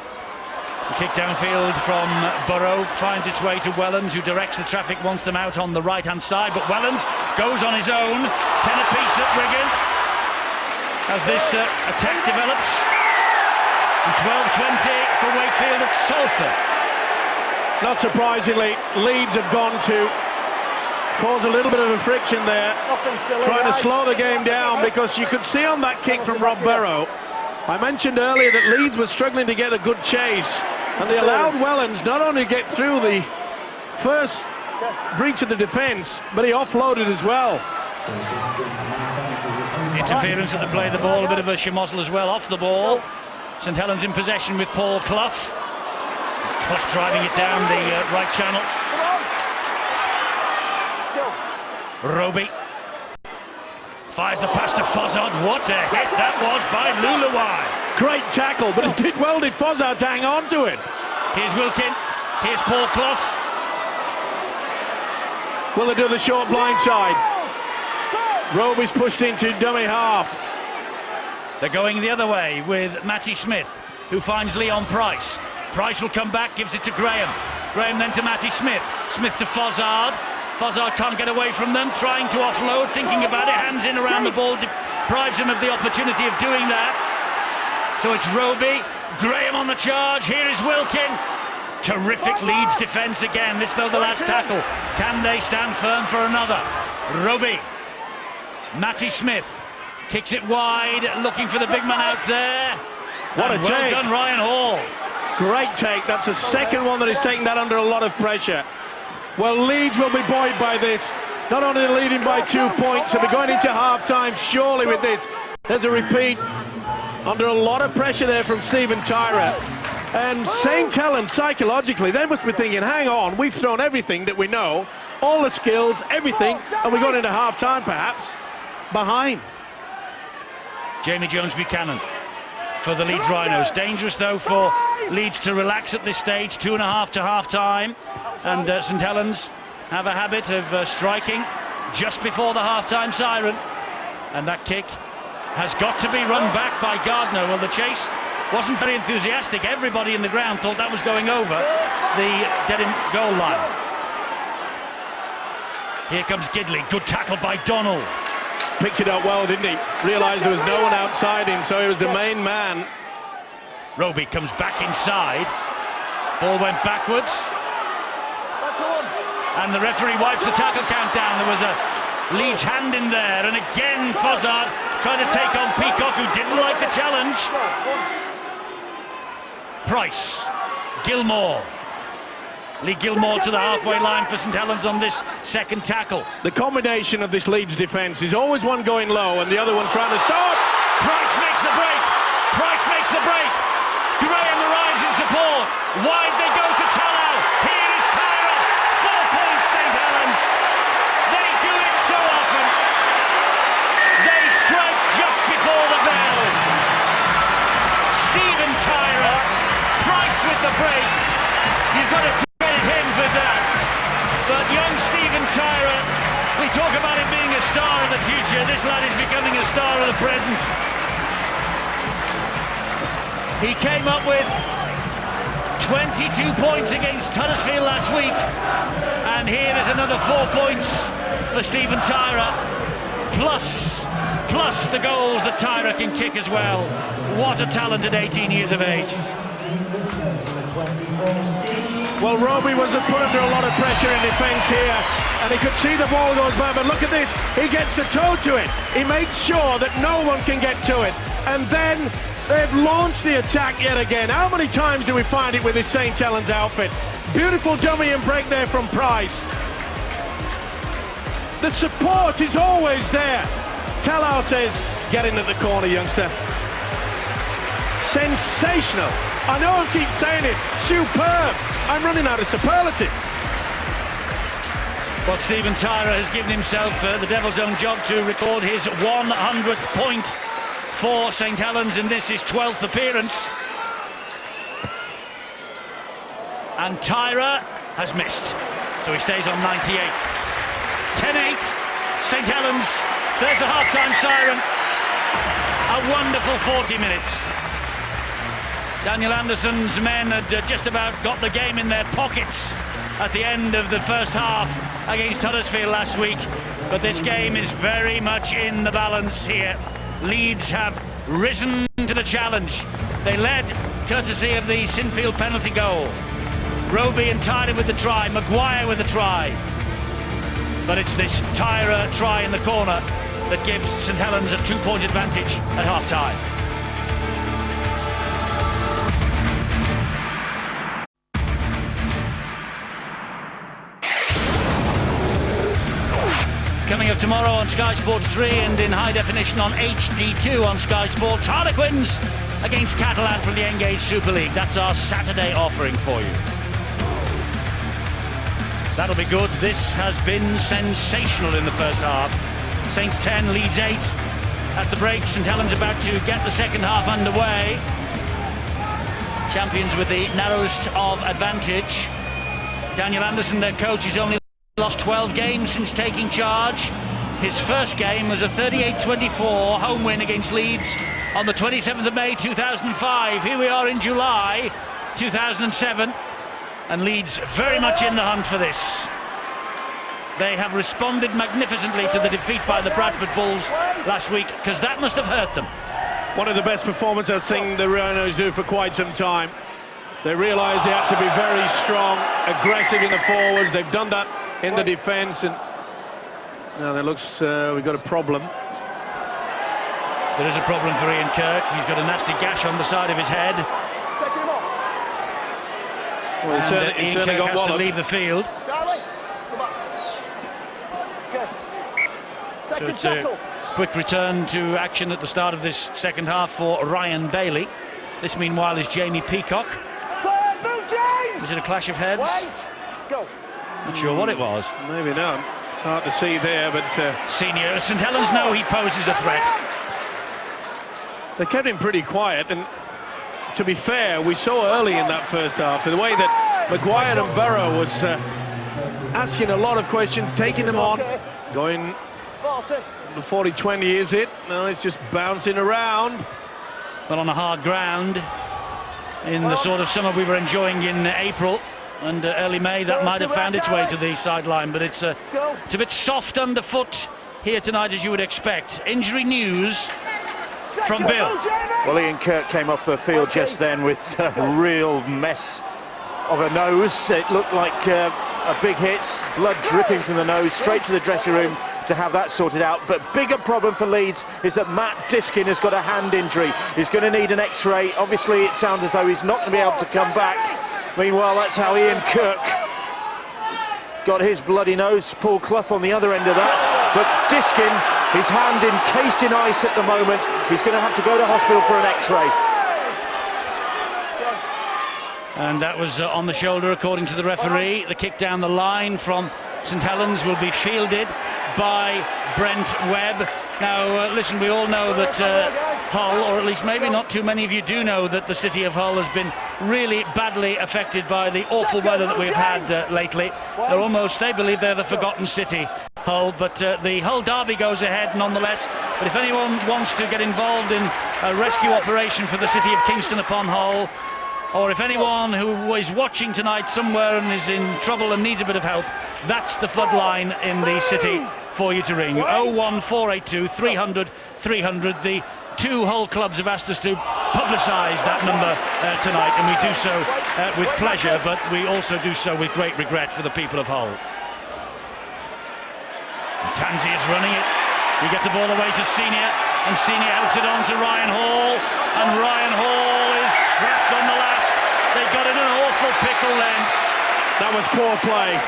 The kick downfield from Burrow finds its way to Wellens, who directs the traffic, wants them out on the right-hand side, but Wellens goes on his own, 10 apiece at Wigan, as this attack develops. And 12-20 for Wakefield at Salford. Not surprisingly, Leeds have gone to cause a little bit of a friction there, trying to slow the game down, because you could see on that kick from Rob Burrow, I mentioned earlier that Leeds was struggling to get a good chase, and they allowed Wellens not only get through the first breach of the defence, but he offloaded as well. Interference at the play of the ball, a bit of a schmozzle as well off the ball. St Helens in possession with Paul Clough. Clough driving it down the right channel. Roby fires the pass to Fozzard. What a hit that was by Luluai. Great tackle, but it did well, did Fozzard to hang on to it. Here's Wilkin, here's Paul Clough. Will they do the short blind side? Roby's pushed into dummy half. They're going the other way with Matty Smith, who finds Leon Price. Price will come back, gives it to Graham. Graham then to Matty Smith. Smith to Fozzard. Fozzard can't get away from them, trying to offload, thinking about it, hands in around the ball, deprives him of the opportunity of doing that. So it's Roby, Graham on the charge, here is Wilkin. Terrific Leeds defence again, this though the last tackle. Can they stand firm for another? Roby, Matty Smith. Kicks it wide, looking for the big man out there. What a take. Well done, Ryan Hall. Great take. That's the second one that he's taken that under a lot of pressure. Well, Leeds will be buoyed by this. Not only leading by 2 points, they'll be going into half-time surely with this. There's a repeat. Under a lot of pressure there from Stephen Tyra. And St Helens, psychologically, they must be thinking, hang on, we've thrown everything that we know, all the skills, everything, and we're going into half-time perhaps behind. Jamie Jones-Buchanan for the Leeds Rhinos. Dangerous though for Leeds to relax at this stage, 2.5 to half-time, and St Helens have a habit of striking just before the half-time siren, and that kick has got to be run back by Gardner. Well, the chase wasn't very enthusiastic. Everybody in the ground thought that was going over the dead-end goal line. Here comes Gidley, good tackle by Donald. Picked it up well, didn't he? Realised there was no one outside him, so he was the main man. Roby comes back inside. Ball went backwards. And the referee wipes the tackle count down. There was a Leeds hand in there, and again Fozzard trying to take on Peacock, who didn't like the challenge. Price, Gilmore. Lee Gilmore to the halfway line for St Helens on this second tackle. The combination of this Leeds defence is always one going low and the other one trying to stop. Price makes the break. Price makes the break. Graham arrives in support. Wide they go to Tallow. Here is Tyra. 4 points, St Helens. They do it so often. They strike just before the bell. Stephen Tyra. Price with the break. You've got to credit him for that. But young Stephen Tyra, we talk about him being a star of the future. This lad is becoming a star of the present. He came up with 22 points against Huddersfield last week, and here is another 4 points for Stephen Tyra, plus the goals that Tyra can kick as well. What a talent at 18 years of age. Well, Roby was put under a lot of pressure in defence here, and he could see the ball goes by, but look at this, he gets the toe to it. He makes sure that no one can get to it, and then they've launched the attack yet again. How many times do we find it with this St Helens outfit? Beautiful dummy and break there from Price. The support is always there. Tallow says, get in at the corner, youngster. Sensational. I know I keep saying it. Superb. I'm running out of superlative. Well, Stephen Tyrer has given himself the devil's own job to record his 100th point for St Helens in this, his 12th appearance. And Tyrer has missed, so he stays on 98. 10-8, St Helens. There's the half-time siren. A wonderful 40 minutes. Daniel Anderson's men had just about got the game in their pockets at the end of the first half against Huddersfield last week, but this game is very much in the balance here. Leeds have risen to the challenge. They led courtesy of the Sinfield penalty goal. Roby and Tyler with the try, Maguire with the try. But it's this Tyrer try in the corner that gives St Helens a 2-point advantage at half-time. Coming up tomorrow on Sky Sports 3 and in high definition on HD2 on Sky Sports, Harlequins against Catalan from the Engage Super League. That's our Saturday offering for you. That'll be good. This has been sensational in the first half. Saints 10, Leeds 8 at the break. St Helens about to get the second half underway. Champions with the narrowest of advantage. Daniel Anderson, their coach, has only lost 12 games since taking charge. His first game was a 38-24 home win against Leeds on the 27th of May 2005. Here we are in July 2007, and Leeds very much in the hunt for this. They have responded magnificently to the defeat by the Bradford Bulls last week, because that must have hurt them. One of the best performances I've seen the Rhinos do for quite some time. They realised they had to be very strong, aggressive in the forwards. They've done that in the defence, and now it looks we've got a problem. There is a problem for Ian Kirk. He's got a nasty gash on the side of his head. Well, he certainly got has to walloped. leave the field. Second So it's tackle. a quick return to action at the start of this second half for Ryan Bailey. This, meanwhile, is Jamie Peacock. Third, move, James! Was it a clash of heads? Wait, go. Not sure what it was. Maybe not. It's hard to see there, but Senior St Helens know he poses a threat. they kept him pretty quiet. And to be fair, we saw early in that first half the way that Maguire and Burrow was asking a lot of questions, taking them on, going 40. the 40-20 is it? No, it's just bouncing around. Well, on a hard ground in the sort of summer we were enjoying in April and early May, that might have found its way to the sideline, but it's a bit soft underfoot here tonight, as you would expect. Injury news from Bill. Well, Ian Kirk came off the field just then with a real mess of a nose. It looked like a big hit, blood dripping from the nose, straight to the dressing room to have that sorted out. But bigger problem for Leeds is that Matt Diskin has got a hand injury. He's going to need an x-ray. Obviously it sounds as though he's not going to be able to come back. Meanwhile, that's how Ian Kirk got his bloody nose. Paul Clough on the other end of that. But Diskin, his hand encased in ice at the moment. He's going to have to go to hospital for an x-ray. And that was on the shoulder, according to the referee. The kick down the line from St Helens will be fielded by Brent Webb. Now, listen, we all know that Hull, or at least maybe not too many of you do know, that the city of Hull has been really badly affected by the awful weather that we've had lately. They're almost, they believe they're the forgotten city, Hull, but the Hull derby goes ahead nonetheless. But if anyone wants to get involved in a rescue operation for the city of Kingston upon Hull, or if anyone who is watching tonight somewhere and is in trouble and needs a bit of help, that's the flood line in the city for you to ring. 01482 300 300. The two Hull clubs have asked us to publicise that number tonight, and we do so with pleasure, but we also do so with great regret for the people of Hull. Tansey is running it. We get the ball away to Senior, and Senior outs it on to Ryan Hall, and Ryan Hall is trapped on the last. They got in an awful pickle then. That was poor play.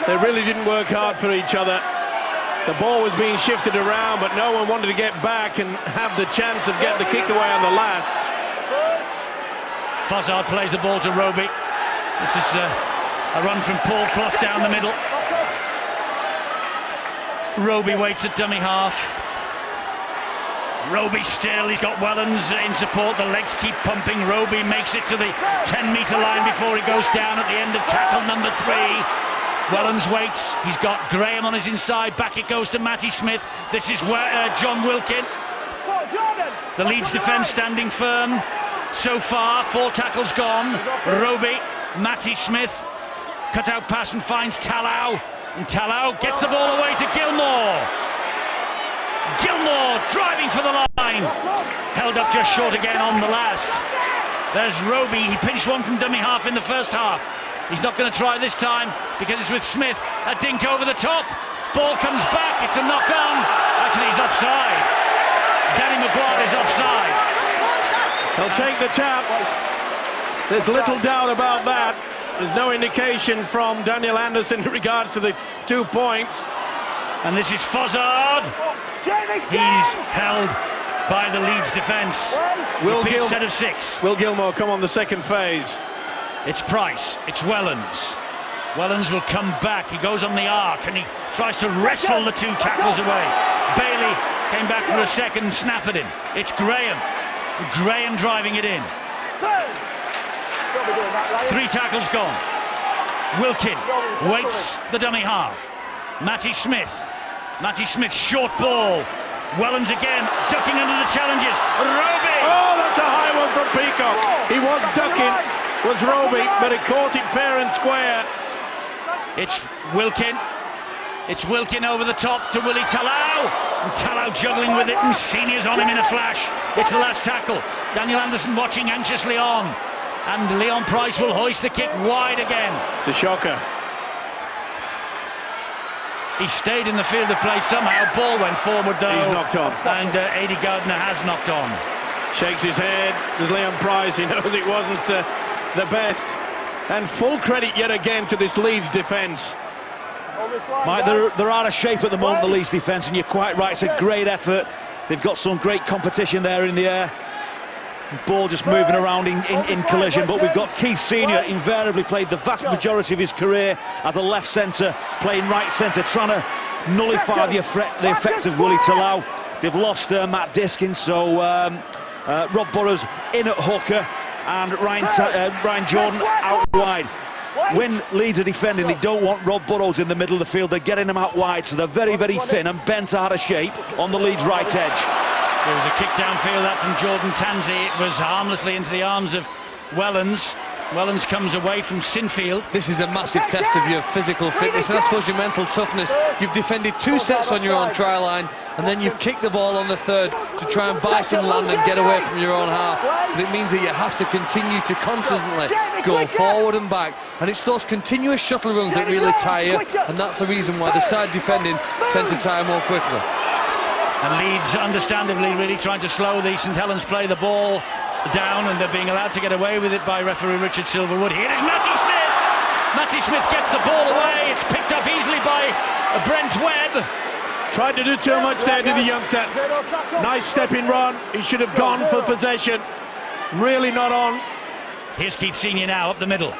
They really didn't work hard for each other. The ball was being shifted around, but no one wanted to get back and have the chance of getting the kick away on the last. Fossard plays the ball to Roby. This is a A run from Paul Clough down the middle. Roby waits at dummy half. Roby still, he's got Wellens in support, the legs keep pumping. Roby makes it to the 10-metre line before he goes down at the end of tackle number 3. Wellens waits, he's got Graham on his inside, back it goes to Matty Smith. This is where John Wilkin. The Leeds defence standing firm. So far, 4 tackles gone. Roby, Matty Smith, cut out pass and finds Talau. And Talau gets the ball away to Gilmore. Gilmore driving for the line. Held up just short again on the last. There's Roby, he pinched one from dummy half in the first half. He's not going to try this time because it's with Smith. A dink over the top. Ball comes back, it's a knock on. Actually, he's offside. Danny Maguire is offside. They'll take the tap. There's little doubt about that. There's no indication from Daniel Anderson in regards to the 2 points. And this is Fozzard. He's held by the Leeds defence. Repeat set of 6. Will Gilmore come on the second phase? It's Price, it's Wellens. Wellens will come back, he goes on the arc and he tries to wrestle the 2 tackles away. Bailey came back for a second snap at him. It's Graham. Graham driving it in. 3 tackles gone. Wilkin waits the dummy half. Matty Smith. Matty Smith, short ball. Wellens again, ducking under the challenges. Roby! Oh, that's a high one from Peacock. He was ducking, was Roby, but he caught it fair and square. It's Wilkin. It's Wilkin over the top to Willie Talau. And Talau juggling with it, and Senior's on him in a flash. It's the last tackle. Daniel Anderson watching anxiously on. And Leon Price will hoist the kick wide again. It's a shocker. He stayed in the field of play somehow. Ball went forward though. He's knocked on. And Adi Gardner has knocked on. Shakes his head. There's Leon Price. He knows it wasn't the best. And full credit yet again to this Leeds defence. Mike, they're out of shape at the moment, the Leeds defence, and you're quite right. It's a great effort. They've got some great competition there in the air. Ball just moving around in collision, but we've got Keith Senior, invariably played the vast majority of his career as a left centre, playing right centre, trying to nullify the effects of Willie Talau. They've lost Matt Diskin, so Rob Burrows in at hooker and Ryan Jordan out wide. When Leeds are defending, they don't want Rob Burrows in the middle of the field. They're getting him out wide, so they're very, very thin and bent out of shape on the Leeds right edge. There was a kick downfield that from Jordan Tansey. It was harmlessly into the arms of Wellens. Wellens comes away from Sinfield. This is a massive test of your physical fitness and I suppose your mental toughness. You've defended 2 sets on your own try line and then you've kicked the ball on the 3rd to try and buy some land and get away from your own half. But it means that you have to continue to constantly go forward and back, and it's those continuous shuttle runs that really tire you, and that's the reason why the side defending tend to tire more quickly. And Leeds, understandably, really trying to slow the St Helens play the ball down, and they're being allowed to get away with it by referee Richard Silverwood. Here is Matty Smith. Matty Smith gets the ball away. It's picked up easily by Brent Webb. Tried to do too much there to the youngster. Nice stepping run. He should have gone for possession. Really not on. Here's Keith Senior now up the middle.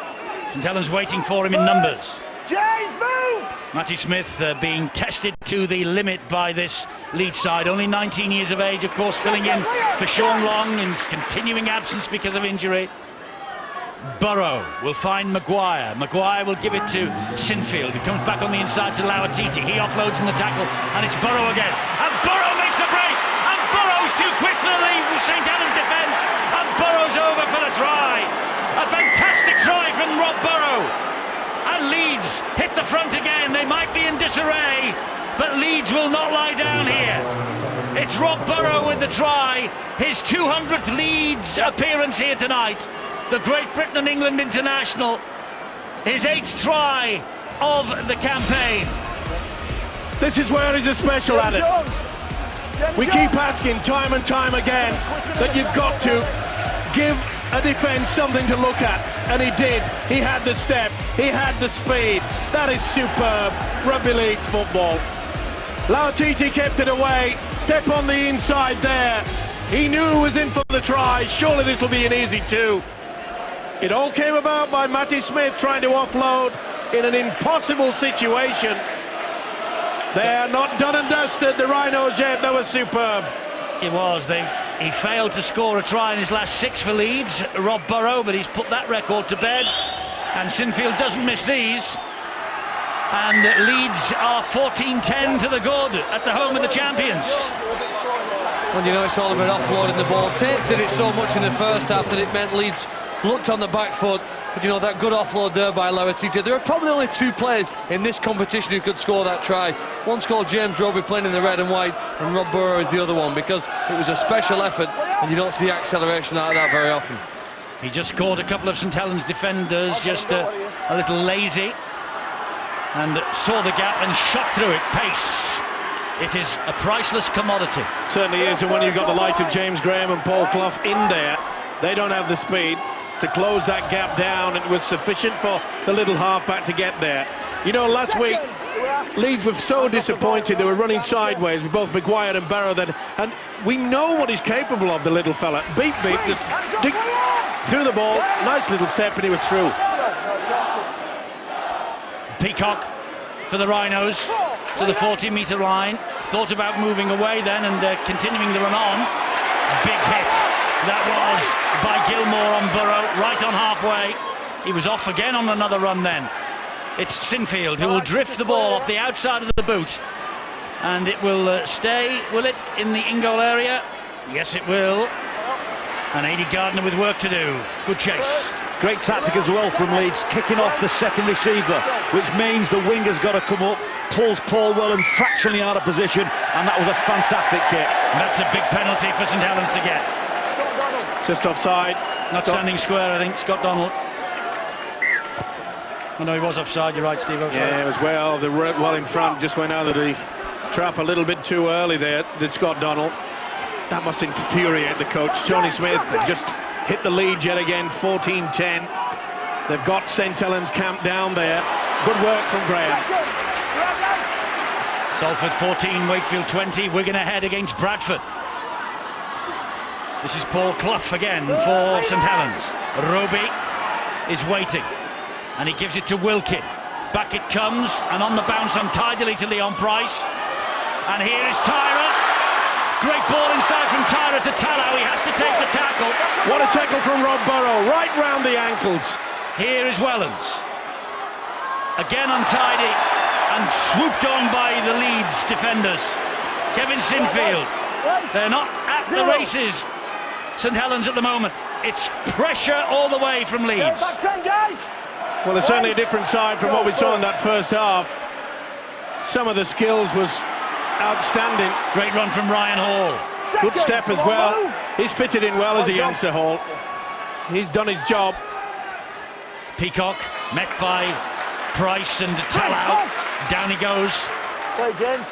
St Helens waiting for him in numbers. James, move! Matty Smith being tested to the limit by this Leeds side. Only 19 years of age, of course, filling in for Sean Long in continuing absence because of injury. Burrow will find Maguire. Maguire will give it to Sinfield, who comes back on the inside to Lauatiti. He offloads in the tackle, and it's Burrow again. And Burrow makes the break! And Burrow's too quick for the lead with St Helens defence. And Burrow's over for the try. A fantastic try from Rob Burrow. And Leeds hit the front again. They might be in disarray, but Leeds will not lie down here. It's Rob Burrow with the try. His 200th Leeds appearance here tonight. The Great Britain and England international. His 8th try of the campaign. This is where he's a special at it. We keep asking time and time again that you've got to give a defence something to look at, and he did. He had the step, he had the speed. That is superb rugby league football. Lauatiti kept it away, step on the inside there. He knew he was in for the try. Surely this will be an easy 2. It all came about by Matty Smith trying to offload in an impossible situation. They are not done and dusted, the Rhinos yet. That was superb. It was. He failed to score a try in his last 6 for Leeds, Rob Burrow, but he's put that record to bed. And Sinfield doesn't miss these. And Leeds are 14-10 to the good at the home of the champions. Well, you know, it's all about offloading the ball. Saints did it so much in the first half that it meant Leeds looked on the back foot. But, you know, that good offload there by Lauritita. There are probably only 2 players in this competition who could score that try. One's called James Roby, playing in the red and white, and Rob Burrow is the other one, because it was a special effort, and you don't see acceleration out of that very often. He just caught a couple of St Helens defenders just a little lazy, and saw the gap and shot through it. Pace. It is a priceless commodity. Certainly is, and when you've got the likes of James Graham and Paul Clough in there, they don't have the speed to close that gap down, and it was sufficient for the little halfback to get there. You know, last week, Leeds were so disappointed. They were running sideways with both Maguire and Barrow, and we know what he's capable of, the little fella. Beep, just through the ball, nice little step, and he was through. Peacock for the Rhinos to the 40-metre line. Thought about moving away then and continuing the run on. Big hit. That was by Gilmore on Burrow, right on halfway. He was off again on another run then. It's Sinfield who will drift the ball off the outside of the boot. And it will stay, will it, in the in-goal area? Yes, it will. And Aidy Gardner with work to do. Good chase. Great tactic as well from Leeds, kicking off the second receiver, which means the winger's got to come up, pulls Paul Welland fractionally out of position, and that was a fantastic kick. And that's a big penalty for St Helens to get. Just offside. Not standing square, I think, Scott Donald. Oh, no, he was offside, you're right, Steve. Yeah, it was well in front, just went out of the trap a little bit too early there, did Scott Donald. That must infuriate the coach. Tony Smith just hit the lead yet again, 14-10. They've got St Helens camped down there. Good work from Graham. Salford 14, Wakefield 20, Wigan ahead against Bradford. This is Paul Clough again for St Helens. Roby is waiting, and he gives it to Wilkin. Back it comes, and on the bounce untidily to Leon Price. And here is Tyra. Great ball inside from Tyra to Tallow. He has to take the tackle. What a tackle from Rob Burrow, right round the ankles. Here is Wellens. Again untidy and swooped on by the Leeds defenders. Kevin Sinfield. They're not at the races, St Helens, at the moment. It's pressure all the way from Leeds. Well, it's certainly a different side from what we saw in that first half. Some of the skills was outstanding. Great run from Ryan Hall. Good step as well. He's fitted in well as a youngster, Hall. He's done his job. Peacock met by Price and Tallow. Down he goes. Play, James.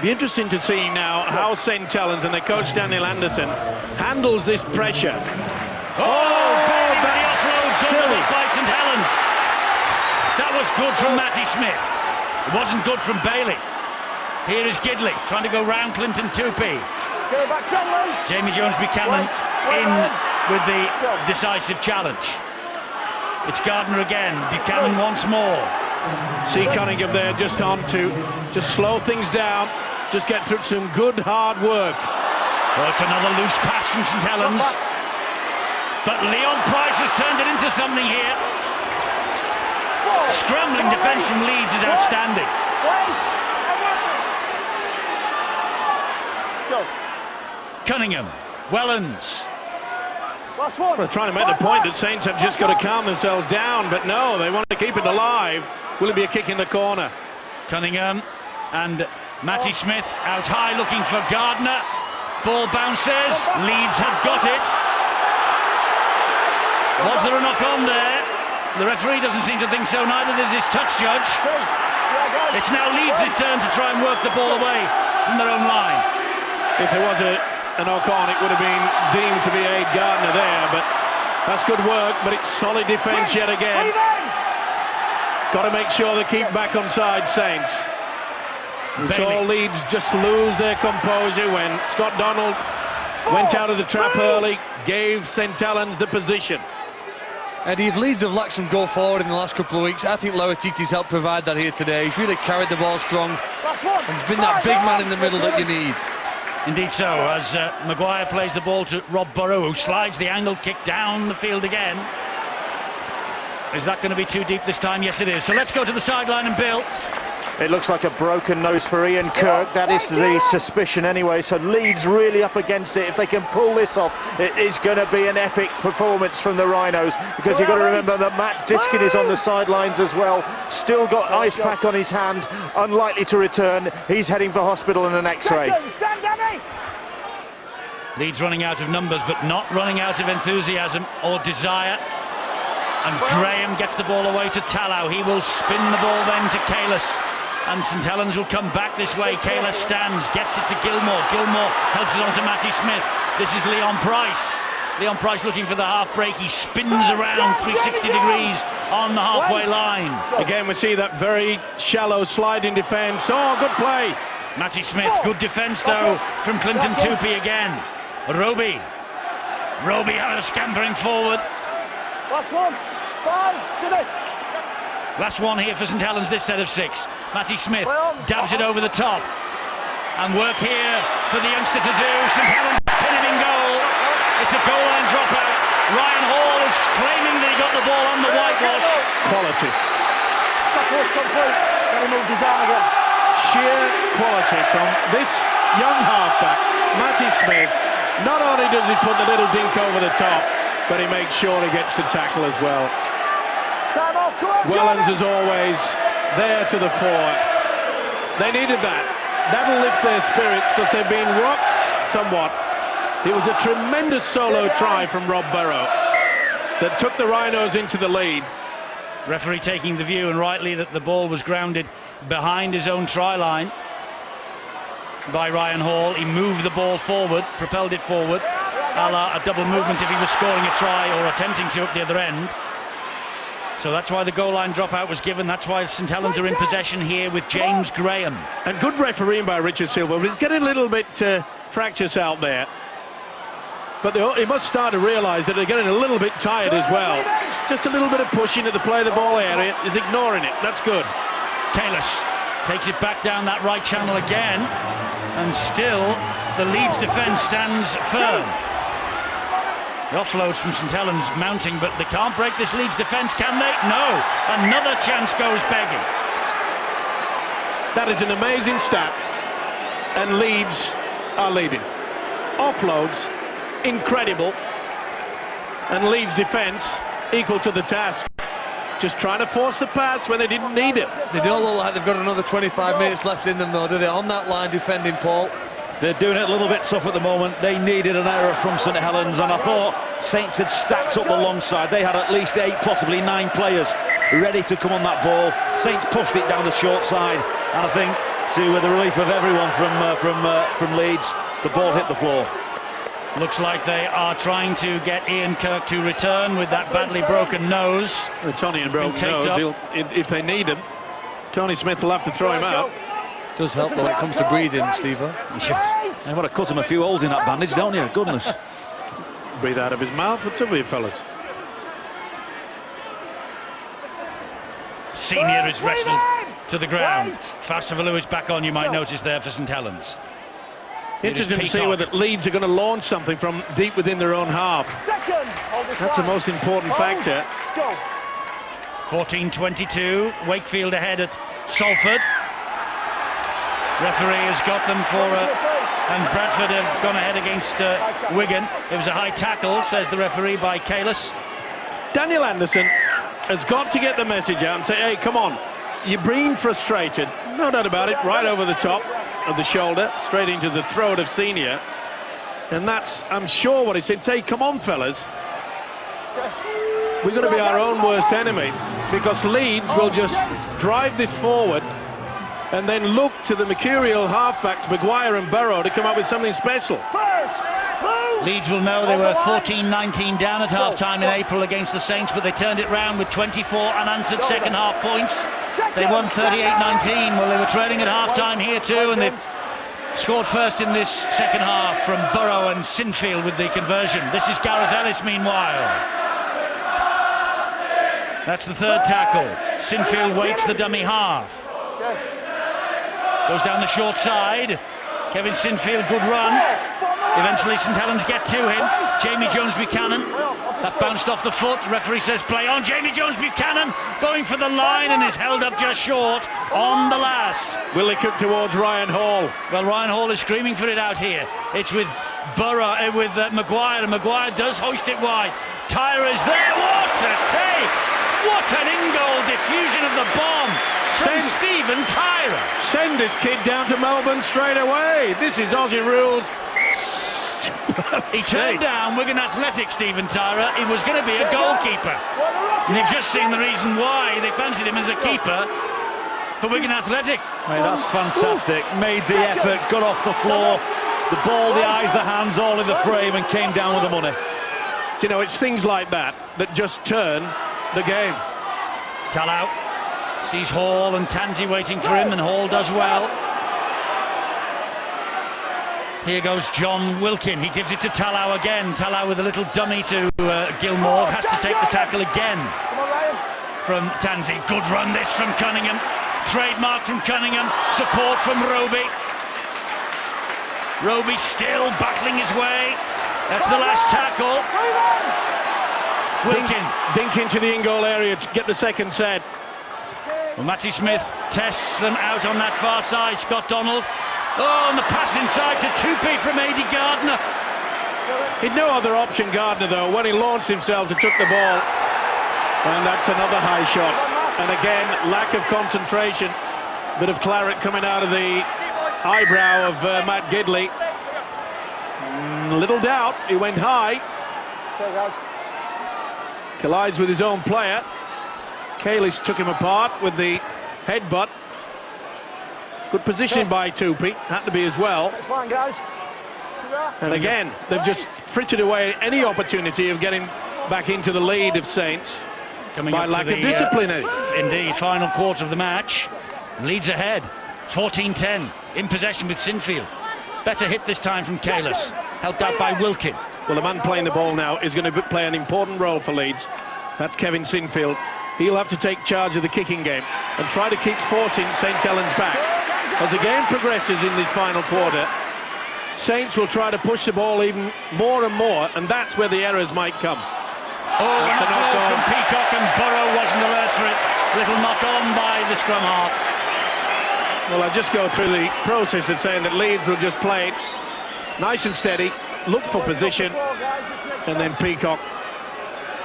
Be interesting to see now how St Helens and their coach Daniel Anderson handles this pressure. The offload silly by St Helens. That was good from Matty Smith. It wasn't good from Bailey. Here is Gidley trying to go round Clinton Tupee. Jamie Jones-Buchanan in with the decisive challenge. It's Gardner again. Buchanan once more. See Cunningham there just on to just slow things down, just get through some good hard work. Oh, it's another loose pass from St Helens. But Leon Price has turned it into something here. Scrambling defence from Leeds is outstanding. Cunningham, Wellens. We're trying to make the point that Saints have just got to calm themselves down, but no, they want to keep it alive. Will it be a kick in the corner? Cunningham and Matty Smith out high looking for Gardner. Ball bounces, Leeds have got it. Was there a knock on there? The referee doesn't seem to think so, neither does his touch judge. It's now Leeds' turn to try and work the ball away from their own line. If there was a knock on, it would have been deemed to be Aid Gardner there, but that's good work, but it's solid defence yet again. Got to make sure they keep back on side, Saints. We saw Leeds just lose their composure when Scott Donald went out of the trap early, gave St Helens the position. Eddie, if Leeds have lacked some go forward in the last couple of weeks, I think Laurititi's helped provide that here today. He's really carried the ball strong and he's been that big man in the middle that you need. Indeed so, as Maguire plays the ball to Rob Burrow, who slides the angled kick down the field again. Is that going to be too deep this time? Yes, it is. So let's go to the sideline and Bill. It looks like a broken nose for Ian Kirk. That is the suspicion anyway. So Leeds really up against it. If they can pull this off, it is going to be an epic performance from the Rhinos, because you've got to remember that Matt Diskin is on the sidelines as well. Still got ice pack on his hand, unlikely to return. He's heading for hospital and an X-ray. Leeds running out of numbers, but not running out of enthusiasm or desire. And Graham gets the ball away to Tallow. He will spin the ball then to Kalis. And St Helens will come back this way. Kalis stands, gets it to Gilmore. Gilmore helps it on to Matty Smith. This is Leon Price. Leon Price looking for the half break. He spins around 360 degrees on the halfway line. Again, we see that very shallow sliding defence. Oh, good play. Matty Smith, good defence though from Clinton Tupy again. Roby had a scampering forward. Last one. 5, City. Last one here for St Helens, this set of 6. Matty Smith dabs it over the top. And work here for the youngster to do. St Helens pin it in goal. It's a goal line dropout. Ryan Hall is claiming that he got the ball on the whitewash. Quality. Tackle's complete. Then he moved his arm again. Sheer quality from this young halfback, Matty Smith. Not only does he put the little dink over the top, but he makes sure he gets the tackle as well. Time off. Come on, Wellens, Johnny. as always, there to the fore. They needed that. That'll lift their spirits, because they've been rocked somewhat. It was a tremendous solo try from Rob Burrow that took the Rhinos into the lead. Referee taking the view, and rightly, that the ball was grounded behind his own try line by Ryan Hall. He moved the ball forward, propelled it forward, a la a double movement if he was scoring a try or attempting to at the other end. So that's why the goal line dropout was given. That's why St Helens are in possession here with James Graham. And good refereeing by Richard Silver, but he's getting a little bit fractious out there. But he must start to realise that they're getting a little bit tired as well. Just a little bit of pushing at the play the ball area, is ignoring it. That's good. Kalis takes it back down that right channel again, and still the Leeds defence stands firm. The offloads from St Helens mounting, but they can't break this Leeds defence, can they? No. Another chance goes begging. That is an amazing stat, and Leeds are leading. Offloads, incredible, and Leeds defence equal to the task. Just trying to force the pass when they didn't need it. They don't look like they've got another 25 minutes left in them though, do they? On that line defending, Paul. They're doing it a little bit tough at the moment. They needed an error from St Helens, and I thought Saints had stacked up the long side. They had at least 8, possibly 9 players ready to come on that ball. Saints pushed it down the short side, and I think, to the relief of everyone from Leeds, the ball hit the floor. Looks like they are trying to get Ian Kirk to return with that badly broken nose. With Tony and broken taped nose, if they need him, Tony Smith will have to throw him out. Does help though when it comes to breathing, Steve. They want to cut him a few holes in that bandage, don't you? Goodness. Breathe out of his mouth. What's up with you fellas? Senior is wrestled to the ground. Fassavalu is back on, you might notice there, for St Helens. Interesting to see whether Leeds are going to launch something from deep within their own half. That's the most important factor. 14-22, Wakefield ahead at Salford. Referee has got them for and Bradford have gone ahead against Wigan. It was a high tackle, says the referee, by Kalis. Daniel Anderson has got to get the message out and say, hey, come on, you're being frustrated, no doubt about it, right over the top of the shoulder, straight into the throat of Senior. And that's, I'm sure, what he said. Say, come on, fellas, we're going to be our own worst enemy, because Leeds will just drive this forward and then look to the mercurial halfbacks, Maguire and Burrow, to come up with something special. Leeds will know they were 14-19 down at half-time in April against the Saints, but they turned it round with 24 unanswered second-half points. They won 38-19. Well, they were trailing at half-time here too, and they've scored first in this second half from Burrow and Sinfield with the conversion. This is Gareth Ellis, meanwhile. That's the third tackle. Sinfield waits the dummy half. Goes down the short side. Kevin Sinfield, good run. Eventually St Helens get to him. Jamie Jones-Buchanan. That bounced off the foot. Referee says play on. Jamie Jones-Buchanan going for the line and is held up just short on the last. Will they cook towards Ryan Hall? Well, Ryan Hall is screaming for it out here. It's with Maguire, and Maguire does hoist it wide. Tyra is there. What a take! What an in-goal diffusion of the bomb from Stephen Tyra. Send this kid down to Melbourne straight away. This is Aussie rules. He turned down Wigan Athletic, Stephen Tyra. He was going to be a goalkeeper. And you've just seen the reason why they fancied him as a keeper for Wigan Athletic. Mate, that's fantastic. Made the effort, got off the floor. The ball, the eyes, the hands, all in the frame, and came down with the money. You know, it's things like that that just turn the game. Talau sees Hall and Tansey waiting for him, and Hall does well. Here goes John Wilkin. He gives it to Talau again. Talau with a little dummy to Gilmore. Has to take the tackle again from Tansey. Good run this from Cunningham. Trademark from Cunningham. Support from Roby. Roby still battling his way. That's the last tackle. Wilkin. Dink into the in-goal area to get the second set. Well, Matty Smith tests them out on that far side. Scott Donald. Oh, and the pass inside to Tupi from Aidy Gardner. He'd no other option, Gardner, though, when he launched himself to took the ball. And that's another high shot. And again, lack of concentration. Bit of claret coming out of the eyebrow of Matt Gidley. Little doubt, he went high. Collides with his own player. Kalis took him apart with the headbutt. Good position by Tupi, had to be as well. And again, they've just frittered away any opportunity of getting back into the lead of Saints by lack of discipline. Indeed, final quarter of the match. Leeds ahead, 14-10, in possession with Sinfield. Better hit this time from Kalis, helped out by Wilkin. Well, the man playing the ball now is going to play an important role for Leeds. That's Kevin Sinfield. He'll have to take charge of the kicking game and try to keep forcing St Helens back. As the game progresses in this final quarter, Saints will try to push the ball even more and more, and that's where the errors might come. Oh, that's a knock from Peacock, and Burrow wasn't alert for it. Little knock on by the scrum half. Well, I just go through the process of saying that Leeds will just play it nice and steady, look for position, and then Peacock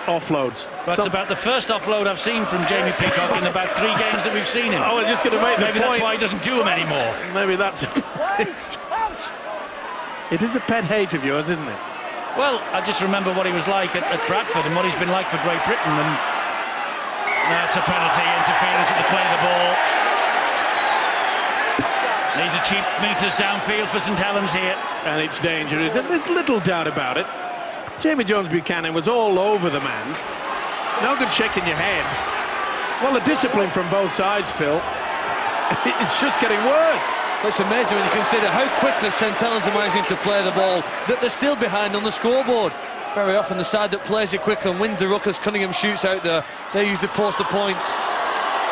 offloads. That's about the first offload I've seen from Jamie Peacock in about 3 games that we've seen him. I was just going to make the Maybe point. that's why he doesn't do them anymore. Maybe that's it is a pet hate of yours, isn't it? Well, I just remember what he was like at Bradford and what he's been like for Great Britain, and that's a penalty, interference at the play of the ball. These are cheap meters downfield for St Helens here. And it's dangerous. There's little doubt about it. Jamie Jones-Buchanan was all over the man. No good shaking your head. Well, the discipline from both sides, Phil, it's just getting worse. It's amazing when you consider how quickly St Helens are managing to play the ball, that they're still behind on the scoreboard. Very often the side that plays it quickly and wins the ruck as Cunningham shoots out there, they usually post the points.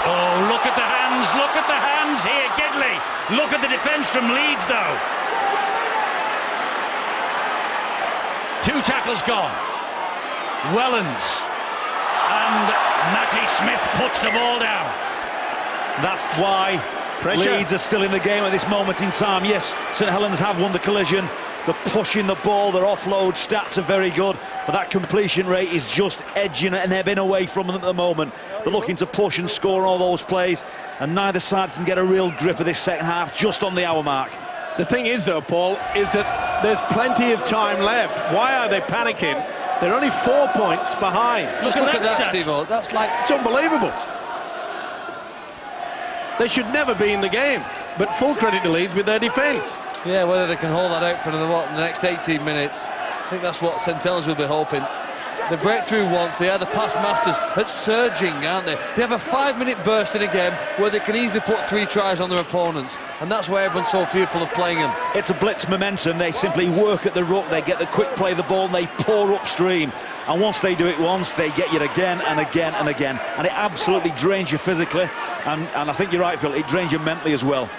Oh, look at the hands here, Gidley. Look at the defence from Leeds, though. 2 tackles gone. Wellens and Matty Smith puts the ball down. That's why Leeds are still in the game at this moment in time. Yes, St Helens have won the collision. They're pushing the ball, their offload stats are very good, but that completion rate is just edging and ebbing away from them at the moment. They're looking to push and score all those plays, and neither side can get a real grip of this second half just on the hour mark. The thing is, though, Paul, is that there's plenty of time left. Why are they panicking? They're only 4 points behind. Just look at that, Steve-O. That's like... It's unbelievable. They should never be in the game, but full credit to Leeds with their defence. Yeah, whether they can hold that out for another, the next 18 minutes. I think that's what St Helens will be hoping. the breakthrough once, they are the past masters at surging, aren't they? They have a 5-minute burst in a game where they can easily put 3 tries on their opponents, and that's why everyone's so fearful of playing them. It's a blitz momentum. They simply work at the ruck, they get the quick play of the ball, and they pour upstream. And once they do it once, they get you again and again and again. And it absolutely drains you physically, and I think you're right, Phil, it drains you mentally as well.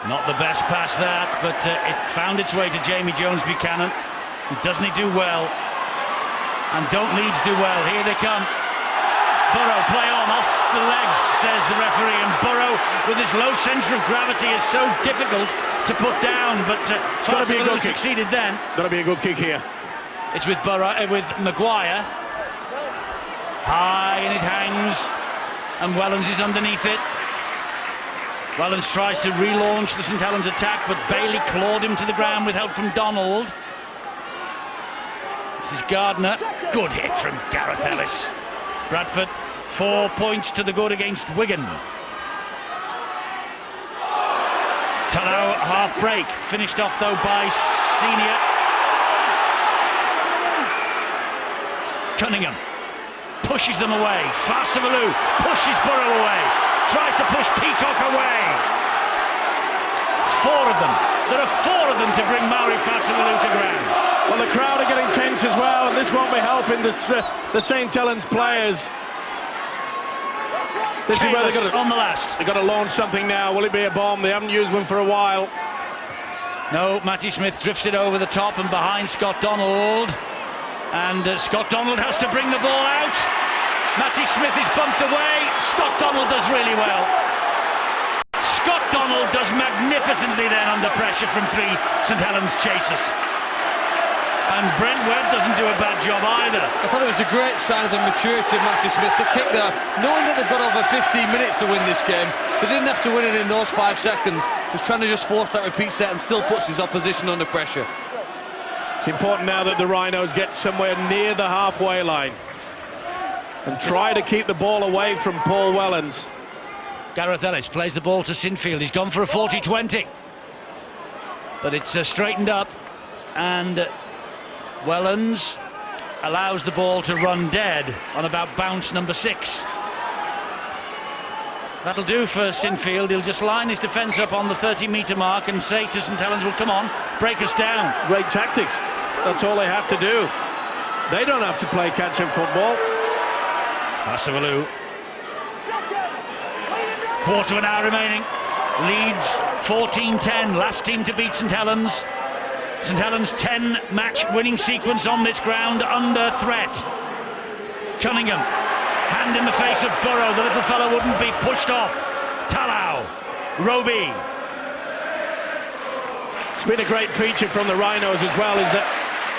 Not the best pass that, but it found its way to Jamie Jones-Buchanan. Doesn't he do well? And don't Leeds do well? Here they come. Burrow, play on, off the legs, says the referee. And Burrow, with his low centre of gravity, is so difficult to put down. But it's got to be a good kick. Succeeded then. Got to be a good kick here. It's with Burrow, with Maguire. High, and it hangs. And Wellens is underneath it. Wellens tries to relaunch the St Helens attack, but Bailey clawed him to the ground with help from Donald. This is Gardner. Good hit from Gareth Ellis. Bradford, 4 points to the good against Wigan. Tallow, half break. Finished off though by Senior. Cunningham pushes them away. Farsavalu pushes Burrow away. Tries to push Peacock away. 4 of them. There are 4 of them to bring Mauri Farsavalu to ground. Well, the crowd are getting tense as well, and this won't be helping the St Helens players. This is where they're going to, on the last. They've got to launch something now. Will it be a bomb? They haven't used one for a while. No, Matty Smith drifts it over the top and behind Scott Donald. And Scott Donald has to bring the ball out. Matty Smith is bumped away. Scott Donald does really well. Scott Donald does magnificently then under pressure from 3 St Helens chasers. And Brent Webb doesn't do a bad job either. I thought it was a great sign of the maturity of Matty Smith. The kick there, knowing that they've got over 15 minutes to win this game, they didn't have to win it in those 5 seconds. He was trying to just force that repeat set and still puts his opposition under pressure. It's important now that the Rhinos get somewhere near the halfway line and try to keep the ball away from Paul Wellens. Gareth Ellis plays the ball to Sinfield. He's gone for a 40-20. But it's straightened up, and Wellens allows the ball to run dead on about bounce number 6. That'll do for Sinfield. He'll just line his defence up on the 30-metre mark and say to St Helens, well, come on, break us down. Great tactics. That's all they have to do. They don't have to play catch-up football. Farsavalu. Quarter of an hour remaining. Leeds 14-10, last team to beat St Helens. St Helens 10-match winning sequence on this ground, under threat. Cunningham, hand in the face of Burrow. The little fellow wouldn't be pushed off. Tallow, Roby. It's been a great feature from the Rhinos as well, is that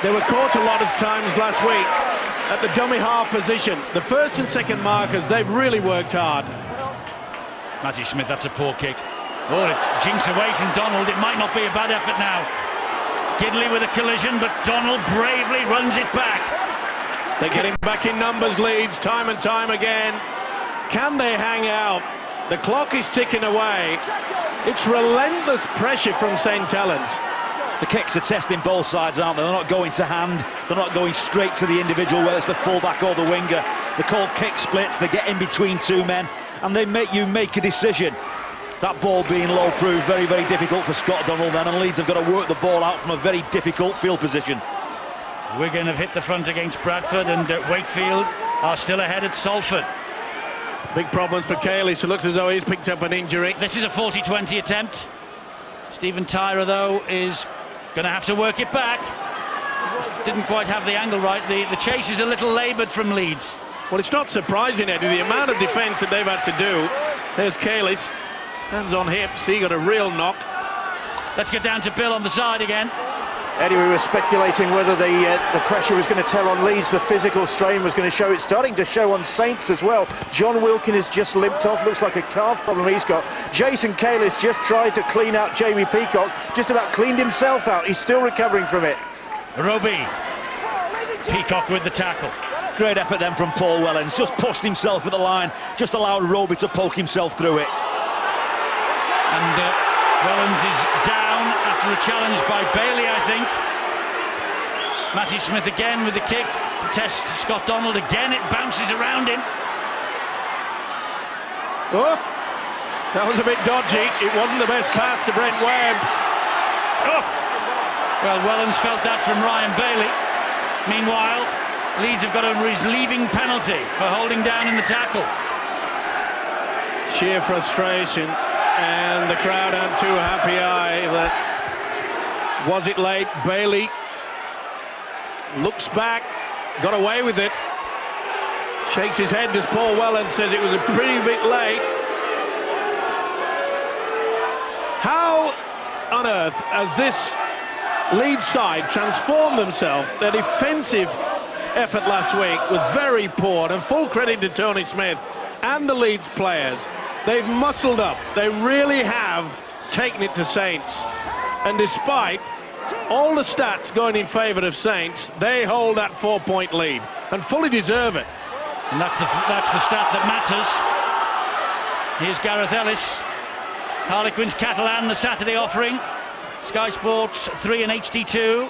they were caught a lot of times last week at the dummy half position. The first and second markers, they've really worked hard. Matty Smith, that's a poor kick. Oh, it jinks away from Donald. It might not be a bad effort now. Gidley with a collision, but Donald bravely runs it back. They're getting back in numbers, Leeds, time and time again. Can they hang out? The clock is ticking away. It's relentless pressure from St Helens. The kicks are testing both sides, aren't they? They're not going to hand, they're not going straight to the individual, whether it's the fullback or the winger. They're called kick splits, they get in between 2 men, and they make you make a decision. That ball being low proved very, very difficult for Scott Donald then, and Leeds have got to work the ball out from a very difficult field position. Wigan have hit the front against Bradford, and Wakefield are still ahead at Salford. Big problems for Cayley, so it looks as though he's picked up an injury. This is a 40-20 attempt. Stephen Tyrer, though, is going to have to work it back. Didn't quite have the angle right. The chase is a little laboured from Leeds. Well, it's not surprising, Eddie, the amount of defence that they've had to do. There's Cayley, hands on hips, he got a real knock. Let's get down to Bill on the side again. Eddie, we were speculating whether the pressure was going to tell on Leeds, the physical strain was going to show. It's starting to show on Saints as well. John Wilkin has just limped off, looks like a calf problem he's got. Jason Kalis just tried to clean out Jamie Peacock, just about cleaned himself out. He's still recovering from it. Roby, Peacock with the tackle. Great effort then from Paul Wellens, just pushed himself at the line, just allowed Roby to poke himself through it. And Wellens is down after a challenge by Bailey, I think. Matty Smith again with the kick to test Scott Donald. Again, it bounces around him. Oh, that was a bit dodgy. It wasn't the best pass to Brent Webb. Oh. Well, Wellens felt that from Ryan Bailey. Meanwhile, Leeds have got a relieving penalty for holding down in the tackle. Sheer frustration, and the crowd aren't too happy. Was it late? Bailey looks back, got away with it, shakes his head as Paul Wellens says it was a pretty bit late. How on earth has this Leeds side transformed themselves? Their defensive effort last week was very poor, and full credit to Tony Smith and the Leeds players. They've muscled up. They really have taken it to Saints. And despite all the stats going in favour of Saints, they hold that 4-point lead and fully deserve it. And that's the stat that matters. Here's Gareth Ellis. Harlequins Catalan, the Saturday offering. Sky Sports 3 and HD2.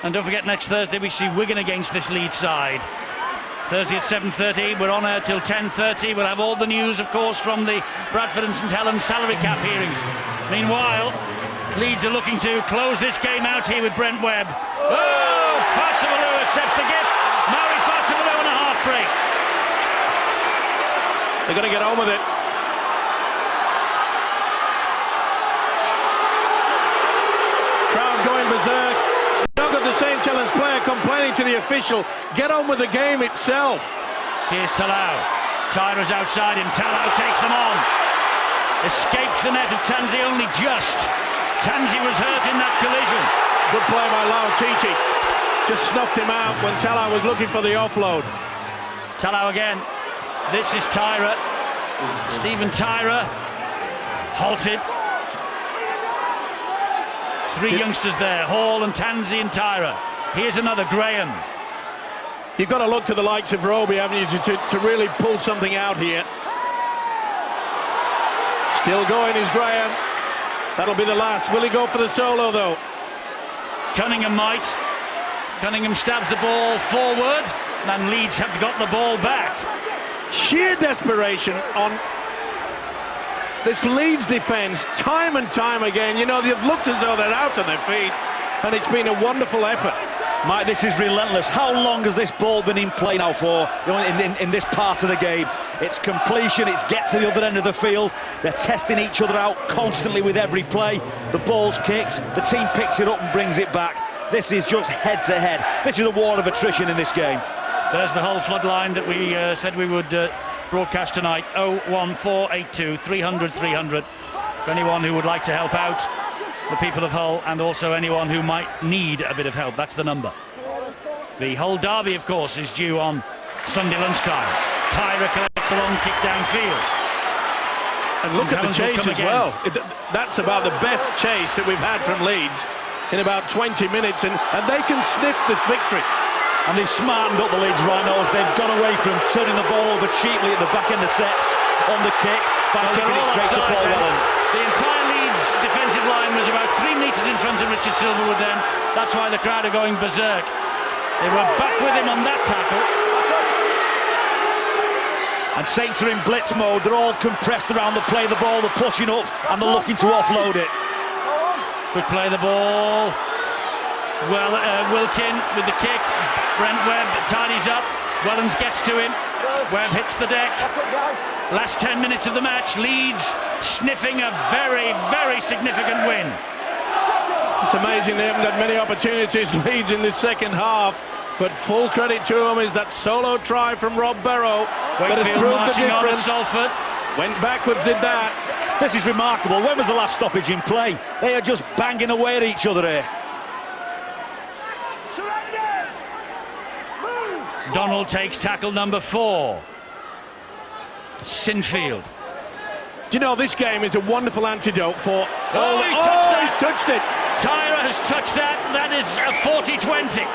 And don't forget, next Thursday we see Wigan against this Leeds side. Thursday at 7:30, we're on air till 10:30. We'll have all the news, of course, from the Bradford and St Helens salary cap hearings. Meanwhile, Leeds are looking to close this game out here with Brent Webb. Oh, Fasavalou accepts the gift. Mauri Fasavalou and a half break. They're going to get on with it. Crowd going berserk. Snug of the St Helens player complaining to the official. Get on with the game itself. Here's Talau. Tyra's outside him. Talau takes them on. Escapes the net of Tanzi only just. Tanzi was hurt in that collision. Good play by Lau Titi. Just snuffed him out when Talau was looking for the offload. Talau again. This is Tyra. Stephen Tyra halted. Three youngsters there, Hall and Tanzi and Tyra. Here's another, Graham. You've got to look to the likes of Roby, haven't you, to really pull something out here. Still going is Graham. That'll be the last. Will he go for the solo, though? Cunningham might. Cunningham stabs the ball forward, and Leeds have got the ball back. Sheer desperation on this Leeds defence, time and time again. You know, they've looked as though they're out on their feet, and it's been a wonderful effort. Mike, this is relentless. How long has this ball been in play now for, you know, in this part of the game? It's completion, it's get to the other end of the field. They're testing each other out constantly with every play. The ball's kicked, the team picks it up and brings it back. This is just head-to-head. This is a war of attrition in this game. There's the whole flood line that we said we would broadcast tonight. 01482 300 300 for anyone who would like to help out the people of Hull, and also anyone who might need a bit of help. That's the number. The Hull derby, of course, is due on Sunday lunchtime. Tyra collects a long kick downfield. And look at the chase as well. That's about the best chase that we've had from Leeds in about 20 minutes, and they can sniff this victory. And they've smartened up the Leeds Rhinos. They've gone away from turning the ball over cheaply at the back end of sets on the kick by kicking it straight to Paul Wellens. The entire Leeds defensive line was about 3 metres in front of Richard Silverwood then. That's why the crowd are going berserk. They were back with him on that tackle. And Saints are in blitz mode. They're all compressed around the play of the ball. They're pushing up and they're looking to offload it. Quick play the ball. Well, Wilkin with the kick. Brent Webb tidies up. Wellens gets to him. Webb hits the deck. Last 10 minutes of the match. Leeds sniffing a very, very significant win. It's amazing they haven't had many opportunities, Leeds, in this second half. But full credit to them is that solo try from Rob Barrow that has proved the difference. Salford went backwards, did that. This is remarkable. When was the last stoppage in play? They are just banging away at each other here. Donald takes tackle number 4. Sinfield. Do you know, this game is a wonderful antidote for... He's touched it. Tyra has touched that. That is a 40-20.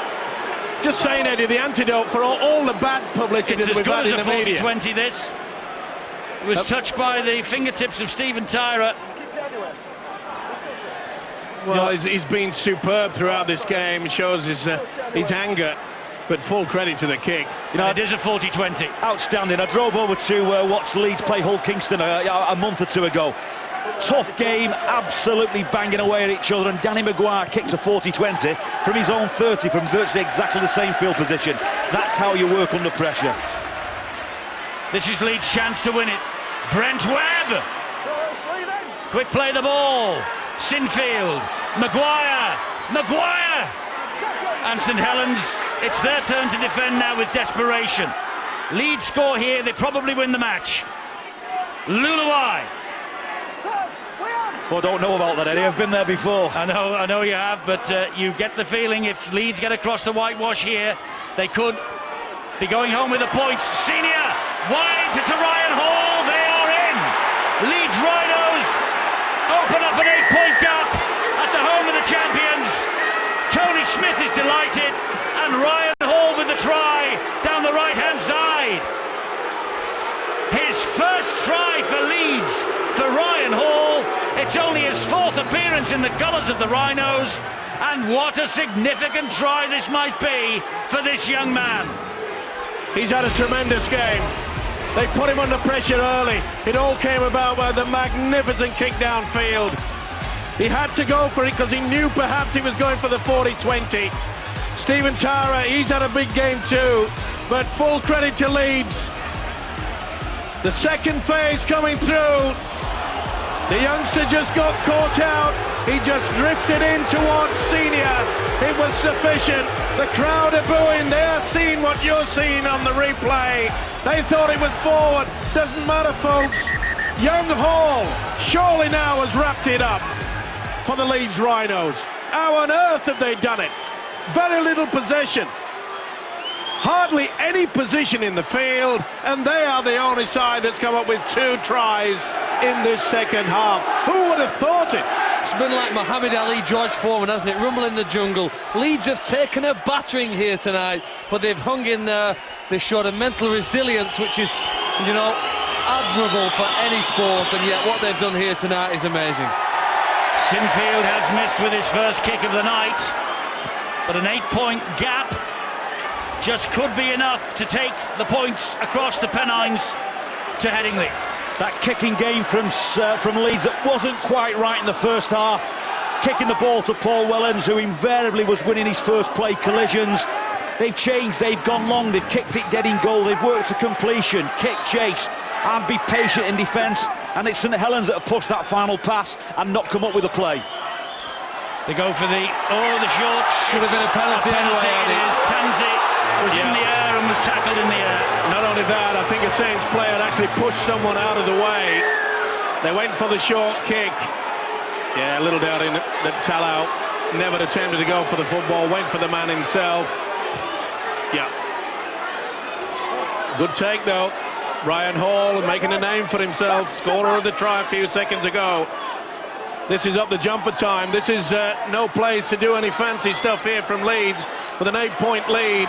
Just saying, Eddie, the antidote for all the bad publicity that we've had in the media. It's as good as a 40-20, this. It was touched by the fingertips of Stephen Tyra. Well, he's been superb throughout this game. Shows his anger, but full credit to the kick. You know, it is a 40-20. Outstanding. I drove over to watch Leeds play Hull Kingston a month or two ago. Tough game, absolutely banging away at each other, and Danny Maguire kicked a 40-20 from his own 30 from virtually exactly the same field position. That's how you work under pressure. This is Leeds' chance to win it. Brent Webb. Quick play the ball. Sinfield. Maguire. And St Helens, it's their turn to defend now with desperation. Leeds score here, they probably win the match. Luluai. Well, I don't know about that, Eddie. I've been there before. I know you have, but you get the feeling if Leeds get across the whitewash here, they could be going home with the points. Senior, wide to Ryan Hall, they are in. Leeds Rhinos open up an 8-point gap at the home of the champions. Tony Smith is delighted, and Ryan Hall with the try down the right-hand side. His first try for Leeds for Ryan Hall. It's only his 4th appearance in the colours of the Rhinos, and what a significant try this might be for this young man. He's had a tremendous game. They put him under pressure early. It all came about by the magnificent kick downfield. He had to go for it because he knew perhaps he was going for the 40-20. Stephen Tara, he's had a big game too, but full credit to Leeds. The second phase coming through. The youngster just got caught out. He just drifted in towards Senior. It was sufficient. The crowd are booing. They are seeing what you're seeing on the replay. They thought it was forward. Doesn't matter, folks. Young Hall surely now has wrapped it up for the Leeds Rhinos. How on earth have they done it? Very little possession. Hardly any position in the field, and they are the only side that's come up with 2 tries in this second half. Who would have thought it? It's been like Muhammad Ali, George Foreman, hasn't it? Rumble in the jungle. Leeds have taken a battering here tonight, but they've hung in there. They showed a mental resilience, which is, you know, admirable for any sport, and yet what they've done here tonight is amazing. Sinfield has missed with his first kick of the night, but an 8-point gap just could be enough to take the points across the Pennines to Headingley. That kicking game from Leeds that wasn't quite right in the first half. Kicking the ball to Paul Wellens, who invariably was winning his first play collisions. They've changed, they've gone long, they've kicked it dead in goal, they've worked to completion, kick, chase, and be patient in defence. And it's St Helens that have pushed that final pass and not come up with a play. They go for the short. Should have been a penalty anyway. It is. Tanzi was in the air and was tackled in the air. Not only that, I think a Saints player actually pushed someone out of the way. They went for the short kick. Yeah, a little doubt in that Talau never attempted to go for the football, went for the man himself. Yeah. Good take though. Ryan Hall making a name for himself, scorer of the try a few seconds ago. This is up the jumper time. This is no place to do any fancy stuff here from Leeds with an 8-point lead.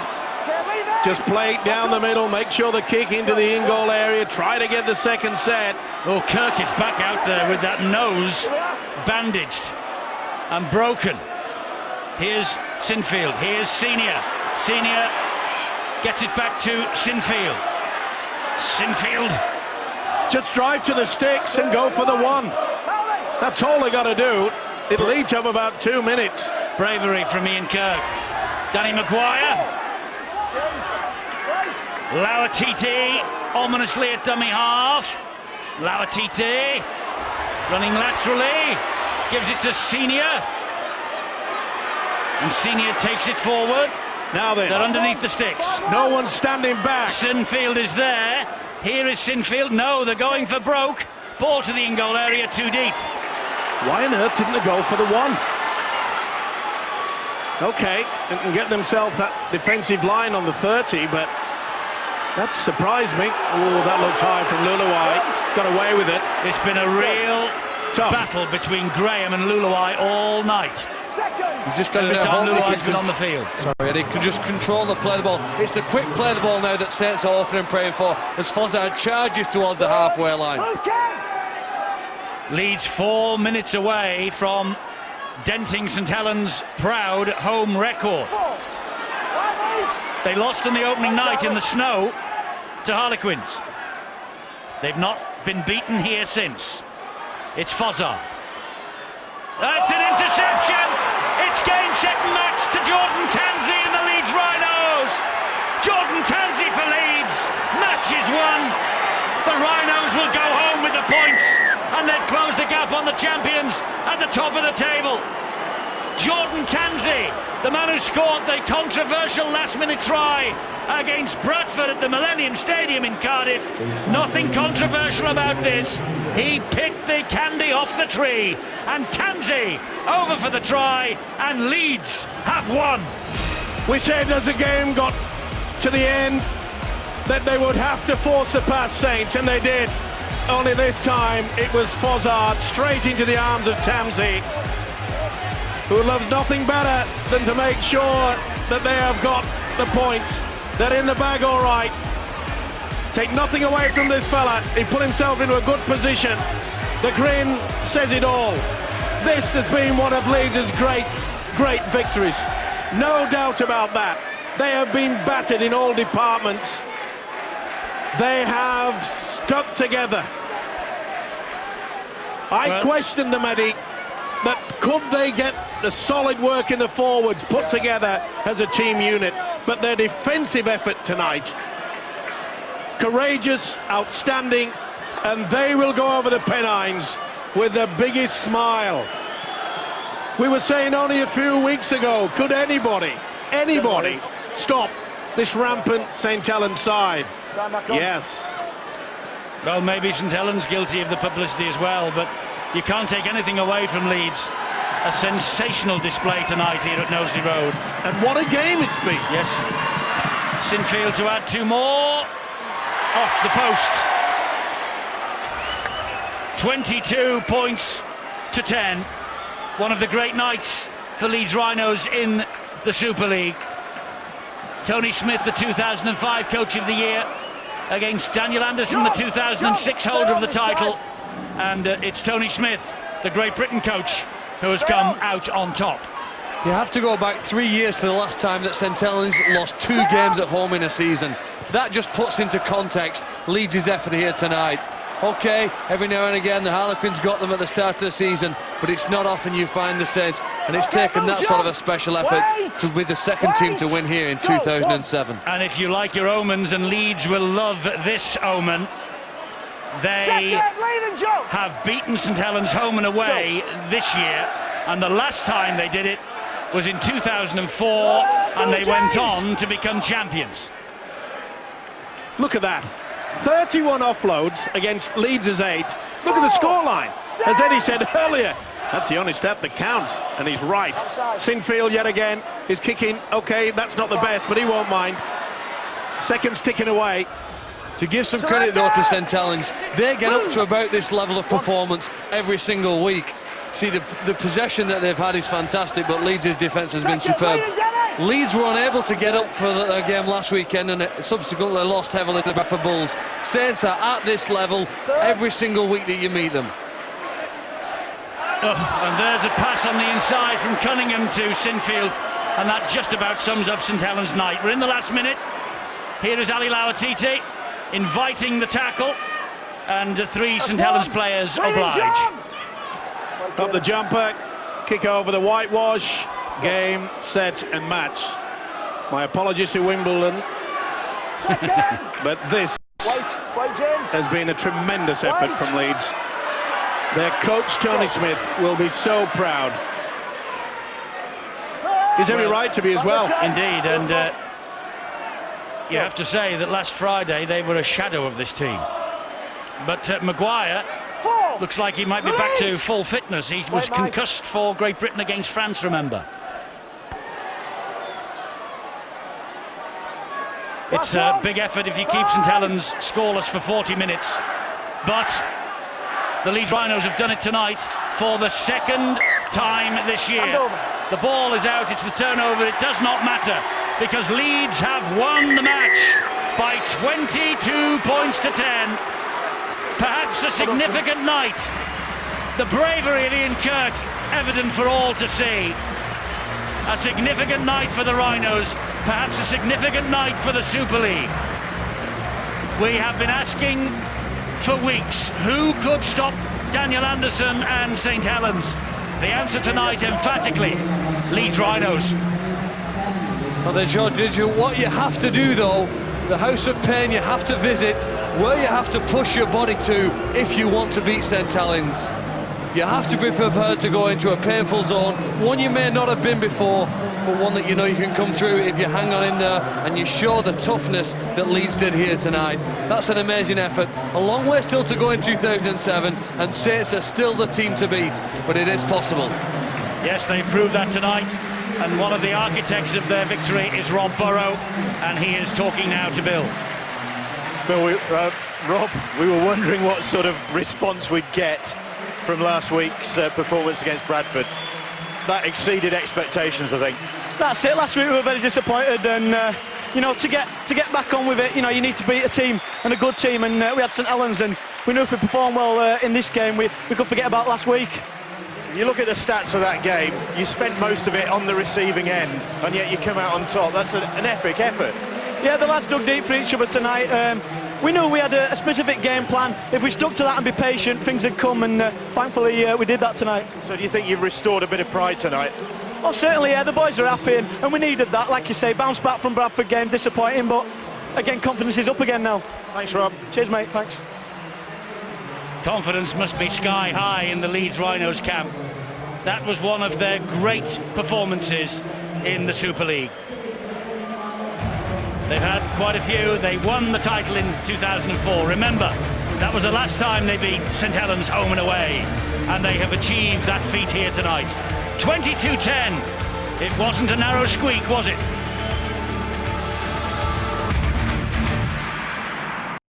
Just play it down the middle, make sure the kick into the in-goal area, try to get the second set. Oh, Kirk is back out there with that nose bandaged and broken. Here's Sinfield, here's Senior. Senior gets it back to Sinfield. Sinfield. Just drive to the sticks and go for the one. That's all they got to do. It'll each up about 2 minutes. Bravery from Ian Kirk. Danny Maguire. Lauatiti ominously at dummy half. Lauatiti running laterally, gives it to Senior, and Senior takes it forward. Now then, they're underneath the sticks. No one's standing back. Sinfield is there. Here is Sinfield. No, they're going for broke. Ball to the in-goal area, too deep. Why on earth didn't they go for the one? Okay, they can get themselves that defensive line on the 30, but that surprised me. Oh, that looked high from Luluai. Got away with it. It's been a real tough battle between Graham and Luluai all night. You've just got to Luluai's been on the field. Sorry, they can just control the play of the ball. It's the quick play of the ball now that Saints are open and praying for as Fozzard charges towards the halfway line. Leeds 4 minutes away from denting St Helens' proud home record. They lost on the opening night in the snow to Harlequins. They've not been beaten here since. It's Fozzard. That's an interception! It's game, set and match to Jordan Tansey and the Leeds Rhinos! Jordan Tansey for Leeds. Match is won. The Rhinos will go home with the points and they've closed the gap on the champions at the top of the table. Jordan Tansey, the man who scored the controversial last-minute try against Bradford at the Millennium Stadium in Cardiff. Nothing controversial about this. He picked the candy off the tree, and Tansey over for the try, and Leeds have won. We said as the game got to the end that they would have to force the past Saints, and they did. Only this time it was Fozzard straight into the arms of Tansey, who loves nothing better than to make sure that they have got the points. They're in the bag all right. Take nothing away from this fella. He put himself into a good position. The grin says it all. This has been one of Leeds' great victories. No doubt about that. They have been battered in all departments. They have stuck together. I questioned them, Eddie, that could they get the solid work in the forwards put together as a team unit, but their defensive effort tonight, courageous, outstanding, and they will go over the Pennines with the biggest smile. We were saying only a few weeks ago, could anybody stop this rampant St Helens side? Yes. Well, maybe St Helens guilty of the publicity as well, but you can't take anything away from Leeds. A sensational display tonight here at Knowsley Road. And what a game it's been. Yes. Sinfield to add two more. Off the post. 22 points to 10. One of the great nights for Leeds Rhinos in the Super League. Tony Smith, the 2005 Coach of the Year, against Daniel Anderson, the 2006 holder of the title. And it's Tony Smith, the Great Britain coach, who has come out on top. You have to go back 3 years to the last time that St Helens lost 2 games at home in a season. That just puts into context Leeds' effort here tonight. Okay, every now and again the Harlequins got them at the start of the season, but it's not often you find the Saints, and it's taken that sort of a special effort to be the second team to win here in 2007. And if you like your omens, and Leeds will love this omen, they have beaten St Helens home and away this year, and the last time they did it was in 2004, and they went on to become champions. Look at that. 31 offloads against Leeds' 8. Look at the scoreline. As Eddie said earlier, that's the only stat that counts, and he's right. Sinfield yet again is kicking. Okay, that's not the best, but he won't mind. Seconds ticking away. To give some credit though to St Helens, they get up to about this level of performance every single week. See, the possession that they've had is fantastic, but Leeds' defence has been superb. Leeds were unable to get up for their game last weekend and subsequently lost heavily to the Bradford Bulls. Saints are at this level every single week that you meet them. Oh, and there's a pass on the inside from Cunningham to Sinfield, and that just about sums up St Helens' night. We're in the last minute. Here is Ali Lawatiti inviting the tackle, and 3 St Helens players oblige. Up the jumper, kick over the whitewash, game, set and match. My apologies to Wimbledon, but this has been a tremendous effort from Leeds. Their coach Tony Smith will be so proud. He's every right to be as well. Indeed, and you have to say that last Friday they were a shadow of this team. But Maguire looks like he might be back to full fitness. He was concussed for Great Britain against France, remember. It's a big effort if you keep St Helens scoreless for 40 minutes. But the Leeds Rhinos have done it tonight for the second time this year. The ball is out, it's the turnover, it does not matter, because Leeds have won the match by 22 points to 10. Perhaps a significant night. The bravery of Ian Kirk evident for all to see. A significant night for the Rhinos, perhaps a significant night for the Super League. We have been asking for weeks who could stop Daniel Anderson and St Helens. The answer tonight, emphatically, Leeds Rhinos. Well, then, John, what you have to do, though, the house of pain you have to visit, where you have to push your body to if you want to beat St Helens. You have to be prepared to go into a painful zone, one you may not have been before, but one that you know you can come through if you hang on in there and you show the toughness that Leeds did here tonight. That's an amazing effort. A long way still to go in 2007, and Saints are still the team to beat, but it is possible. Yes, they proved that tonight, and one of the architects of their victory is Rob Burrow, and he is talking now to Bill. Bill, Rob, we were wondering what sort of response we'd get from last week's performance against Bradford. That exceeded expectations, I think. That's it. Last week we were very disappointed, and you know, to get back on with it, you know, you need to beat a team and a good team, and we had St Helens, and we knew if we performed well in this game, we could forget about last week. You look at the stats of that game, you spent most of it on the receiving end, and yet you come out on top. That's an epic effort. Yeah, the lads dug deep for each other tonight. We knew we had a specific game plan. If we stuck to that and be patient, things would come, and thankfully we did that tonight. So do you think you've restored a bit of pride tonight? Well, certainly, yeah, the boys are happy, and we needed that. Like you say, bounce back from Bradford game, disappointing, but again, confidence is up again now. Thanks, Rob. Cheers, mate, thanks. Confidence must be sky high in the Leeds Rhinos camp. That was one of their great performances in the Super League. They've had quite a few. They won the title in 2004. Remember, that was the last time they beat St Helens home and away, and they have achieved that feat here tonight. 22-10. It wasn't a narrow squeak, was it?